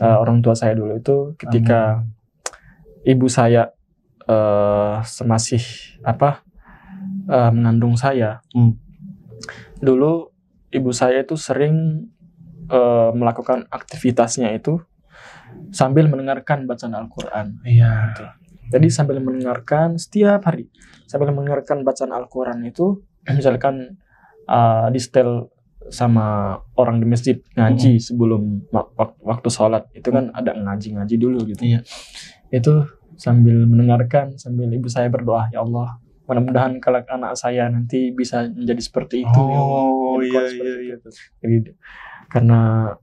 A: Orang tua saya dulu itu ketika ibu saya semasih mengandung saya. Dulu ibu saya itu sering melakukan aktivitasnya itu sambil mendengarkan bacaan Al-Quran.
B: Iya.
A: Gitu. Jadi sambil mendengarkan setiap hari, sambil mendengarkan bacaan Al-Quran itu, misalkan di setel sama orang di masjid ngaji sebelum waktu sholat itu kan ada ngaji dulu gitu.
B: Iya.
A: Itu sambil mendengarkan, sambil ibu saya berdoa, ya Allah, mudah-mudahan kalau anak saya nanti bisa menjadi seperti itu.
B: Oh
A: ya Allah,
B: iya.
A: Jadi karena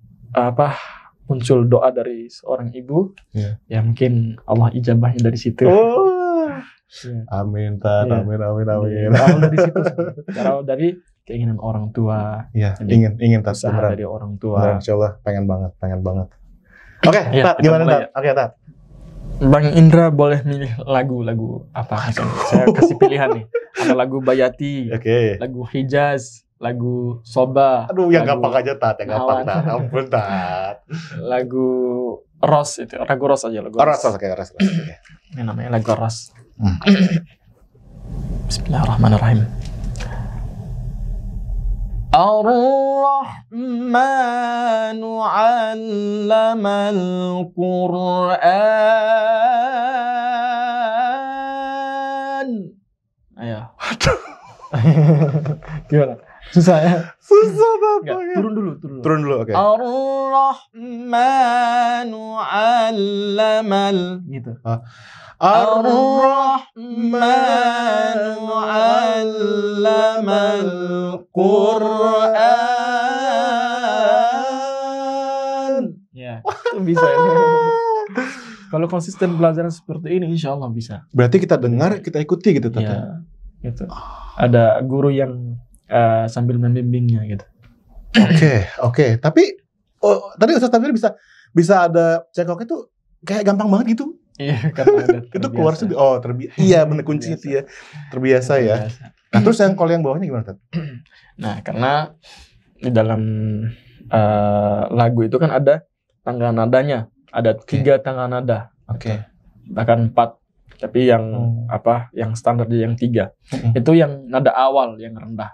A: muncul doa dari seorang ibu, ya mungkin Allah ijabahnya dari situ.
B: Oh.
A: Ya.
B: Amin, Tat.
A: Ya.
B: Amin.
A: Berawal dari situ, berawal dari keinginan orang tua.
B: Iya,
A: Jadi,
B: ingin Tat.
A: usaha
B: Beneran.
A: dari orang tua.
B: Insya Allah pengen banget. Oke,
A: Ya,
B: Tat,
A: kita
B: gimana
A: mulai
B: Tat? Oke, Tat.
A: Bang Indra boleh milih lagu apa? Saya kasih pilihan nih. Ada lagu Bayati,
B: Oke.
A: lagu Hijaz, lagu Soba.
B: Aduh, yang
A: lagu
B: gampang aja Tat, yang gampang
A: Awan.
B: Tat. Ampun Tat.
A: Lagu Ros itu, lagu Ros aja lagu
B: Ras, oke.
A: Ini namanya lagu Ros. Bismillahirrahmanirrahim. Ar-Rahmanu 'allamal Qur'an. Ayo. Gimana? Susah ya?
B: Susah Tat.
A: Enggak, turun dulu.
B: Turun dulu, oke.
A: Ar-Rahmanu 'allamal gitu. Ar-Rahmanu 'allamal Qur'an. Ya, itu bisa ya. Kalau konsisten belajar seperti ini, insya Allah bisa.
B: Berarti kita dengar, kita ikuti gitu Tat.
A: Ya, gitu. Ada guru yang sambil membimbingnya gitu.
B: Oke. Tapi tadi Ustaz Tafsir bisa ada cekok itu kayak gampang banget gitu.
A: Iya, karena ada
B: Itu keluar sih. Oh, terbiasa. Iya, bener kuncinya itu ya. Terbiasa ya. Nah, terus yang kalau yang bawahnya gimana, Tat?
A: Nah, karena di dalam lagu itu kan ada tangga nadanya, ada 3 tangga nada.
B: Oke.
A: Bahkan 4. Tapi yang yang standar yang 3. Itu yang nada awal yang rendah.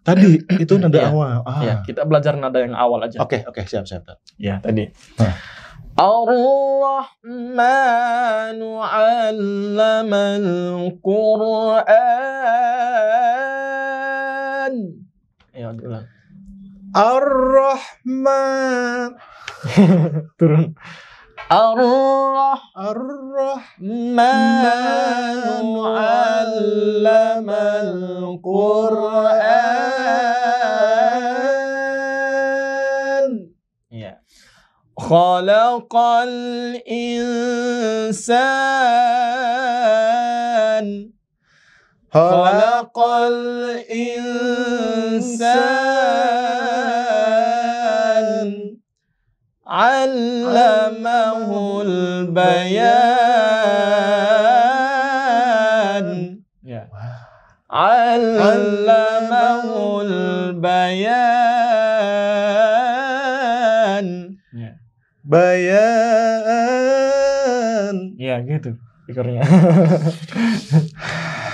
B: Tadi itu nada
A: Iya.
B: awal.
A: Ya, kita belajar nada yang awal aja.
B: Oke, siap. Tat.
A: Ya, tadi. Ar-Rahmanu 'allamal Qur'an. Ayo ulang.
B: Ar-Rahman.
A: Turun.
B: Ar-Rahman.
A: 'allamal Qur'an. Iya. Khalaqal insan. Khalaqal insan. 'allamahul bayan. Ya. 'allamahul bayan. Ya.
B: Bayan.
A: Ya gitu pikirannya.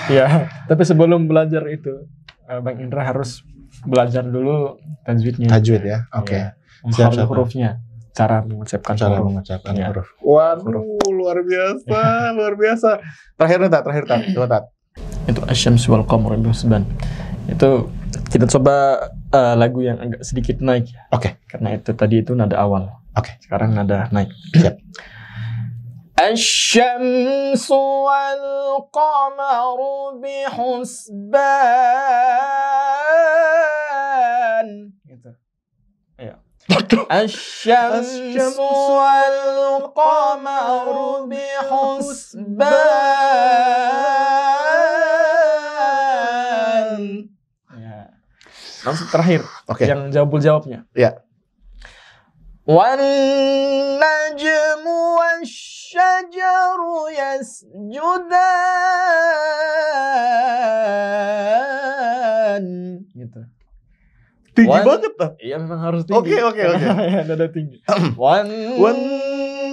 A: Ya, tapi sebelum belajar itu Bang Indra harus belajar dulu tajwidnya.
B: Tajwid ya. Oke.
A: Ya,
B: Siap,
A: menghafal hurufnya, cara mengucapkan
B: Cara
A: huruf.
B: mengucapkan
A: Ya.
B: huruf. Waduh, luar biasa, luar biasa. Terakhir nih, Tat. Coba, Tat.
A: Itu Asy-Syamsu wal Qamaru bihusban. Itu kita coba lagu yang agak sedikit naik ya.
B: Oke.
A: Karena itu tadi itu nada awal.
B: Oke.
A: Sekarang nada naik.
B: Siap.
A: Asy-Syamsu wal Qamaru bihusban. Gitu. Ayo. Asy-Syamsu wal Qamaru bihusban. Ya. Langsung terakhir.
B: Oke.
A: Yang jawabnya.
B: Ya.
A: Wan najmu wasyajaru yasjudan. Gitu.
B: Tinggi
A: Wan-
B: banget, Tat.
A: Iya memang harus tinggi.
B: Oke.
A: Ya, nada tinggi. Wan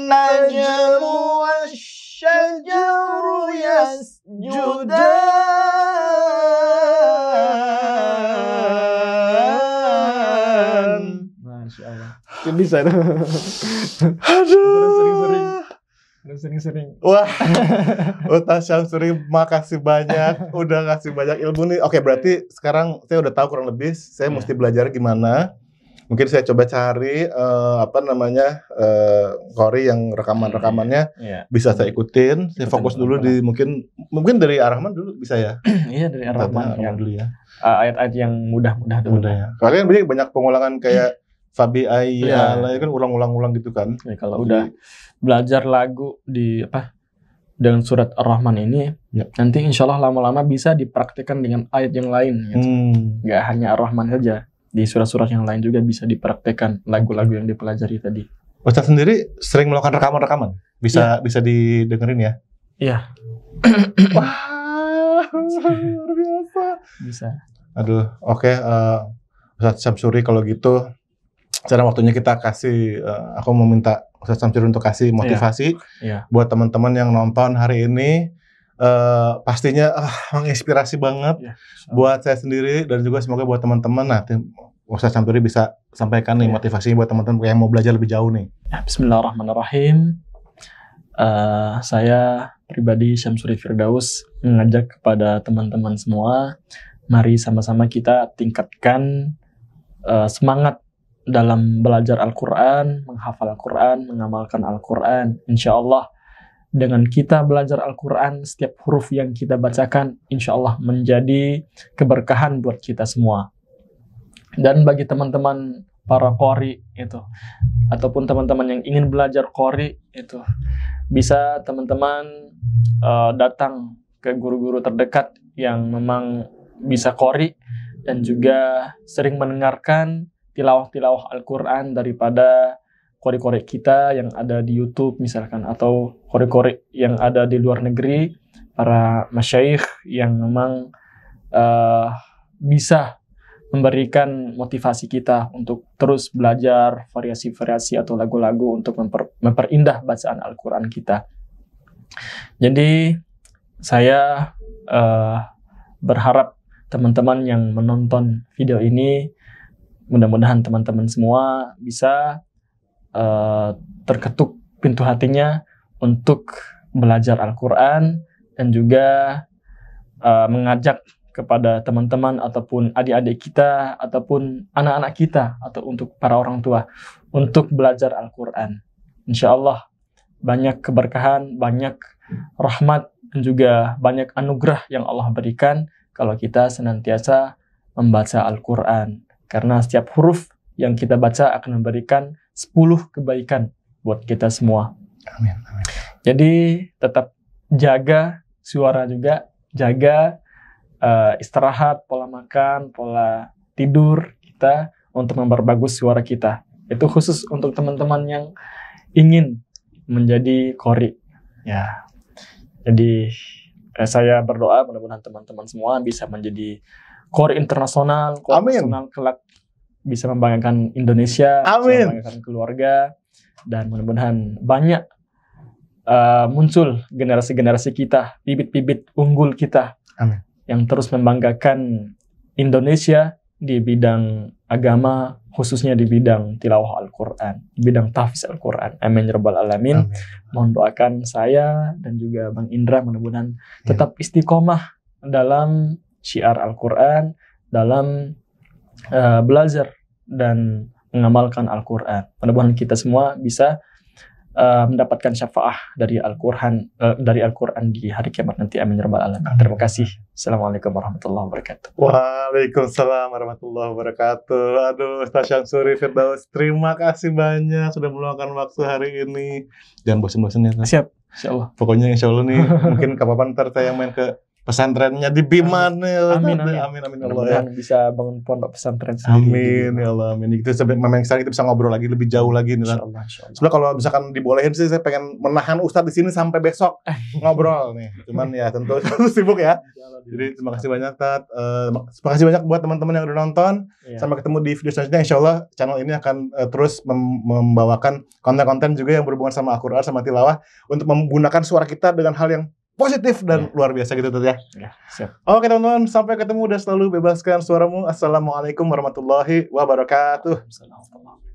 A: najmu wasyajaru yasjudan. Masya Allah. Itu bisa tuh.
B: Aduh.
A: Sering-sering.
B: Wah, Ustaz Syamsuri makasih banyak, udah ngasih banyak ilmu nih. Oke, berarti sekarang saya udah tahu kurang lebih, saya
A: Iya.
B: mesti belajar gimana. Mungkin saya coba cari Qori yang rekamannya
A: Iya.
B: bisa saya ikutin. Saya
A: Ikutin
B: fokus dulu di mungkin dari Ar-Rahman dulu bisa ya.
A: Iya dari Ar-Rahman
B: Ar-Rahman
A: yang
B: dulu ya.
A: ayat-ayat yang mudah-mudah dulu.
B: Udah ya. Kalian banyak pengulangan kayak Fabi
A: Iya.
B: Ayala kan ulang-ulang gitu kan.
A: Ya, kalau udah belajar lagu dengan surat Ar-Rahman ini,
B: Ya.
A: nanti insya Allah lama-lama bisa dipraktikkan dengan ayat yang lain. Gitu. Nggak hanya Ar-Rahman saja, di surat-surat yang lain juga bisa dipraktikkan lagu-lagu yang dipelajari tadi.
B: Ustaz sendiri sering melakukan rekaman-rekaman? Bisa didengerin ya?
A: Iya.
B: Wah, luar biasa.
A: Bisa.
B: Aduh, oke. Ustaz Syamsuri kalau gitu, sekarang waktunya kita kasih, aku mau minta Ustaz Syamsuri untuk kasih motivasi
A: Iya.
B: buat teman-teman yang nonton hari ini. Pastinya menginspirasi banget
A: Iya.
B: buat saya sendiri dan juga semoga buat teman-teman. Nah, Ustaz Syamsuri bisa sampaikan nih
A: Iya.
B: motivasinya buat teman-teman yang mau belajar lebih jauh nih.
A: Ya, Bismillahirrahmanirrahim. Saya pribadi Syamsuri Firdaus mengajak kepada teman-teman semua, mari sama-sama kita tingkatkan semangat dalam belajar Al-Quran, menghafal Al-Quran, mengamalkan Al-Quran. Insya Allah dengan kita belajar Al-Quran, setiap huruf yang kita bacakan insya Allah menjadi keberkahan buat kita semua. Dan bagi teman-teman para qori itu, ataupun teman-teman yang ingin belajar qori itu, bisa teman-teman datang ke guru-guru terdekat yang memang bisa qori dan juga sering mendengarkan tilawah-tilawah Al-Quran daripada qori-qori kita yang ada di YouTube misalkan, atau qori-qori yang ada di luar negeri, para masyayikh yang memang bisa memberikan motivasi kita untuk terus belajar variasi-variasi atau lagu-lagu untuk memperindah bacaan Al-Quran kita. Jadi saya berharap teman-teman yang menonton video ini, mudah-mudahan teman-teman semua bisa terketuk pintu hatinya untuk belajar Al-Quran dan juga mengajak kepada teman-teman ataupun adik-adik kita ataupun anak-anak kita atau untuk para orang tua untuk belajar Al-Quran. Insya Allah banyak keberkahan, banyak rahmat dan juga banyak anugerah yang Allah berikan kalau kita senantiasa membaca Al-Quran. Karena setiap huruf yang kita baca akan memberikan 10 kebaikan buat kita semua.
B: Amin.
A: Jadi tetap jaga suara juga, jaga istirahat, pola makan, pola tidur kita untuk memperbagus suara kita. Itu khusus untuk teman-teman yang ingin menjadi qori. Ya. Jadi saya berdoa mudah-mudahan teman-teman semua bisa menjadi qori internasional, qori nasional kelak, bisa membanggakan Indonesia, bisa membanggakan keluarga, dan mudah-mudahan banyak muncul generasi-generasi kita, bibit-bibit unggul kita.
B: Amin.
A: Yang terus membanggakan Indonesia di bidang agama, khususnya di bidang tilawah Al-Quran, di bidang tahfiz Al-Quran. Amin ya rabbal alamin. Mohon doakan saya dan juga Bang Indra mudah-mudahan tetap istiqomah dalam syiar Al-Quran, dalam belajar dan mengamalkan Al-Quran. Mudah-mudahan kita semua bisa mendapatkan syafaah dari Al-Quran di hari kiamat nanti. Amin ya rabbal alamin. Terima kasih. Assalamualaikum warahmatullahi wabarakatuh.
B: Waalaikumsalam warahmatullahi wabarakatuh. Aduh, Ustaz Syamsuri Firdaus, terima kasih banyak sudah meluangkan waktu hari ini. Jangan bosan-bosan ya.
A: Siap, insyaallah.
B: Pokoknya insyaallah nih, mungkin kapan ntar saya main ke pesantrennya di Bima nih.
A: Amin
B: Allah ya.
A: Bisa bangun pondok pesantren sendiri.
B: Amin ya Allah, amin. Itu memang sekarang kita bisa ngobrol lagi lebih jauh lagi nih.
A: Insyaallah.
B: Sebenarnya kalau misalkan dibolehin sih saya pengen menahan Ustadz di sini sampai besok ngobrol nih. Cuman ya tentu sibuk ya. Jadi terima kasih banyak Tat. Terima kasih banyak buat teman-teman yang udah nonton. Sampai ketemu di video selanjutnya. Insyaallah channel ini akan terus membawakan konten-konten juga yang berhubungan sama Al-Quran, sama tilawah, untuk menggunakan suara kita dengan hal yang positif dan luar biasa gitu Tat ya.
A: Siap.
B: Oke teman-teman, sampai ketemu, dan selalu bebaskan suaramu. Assalamualaikum warahmatullahi wabarakatuh.
A: Assalamualaikum.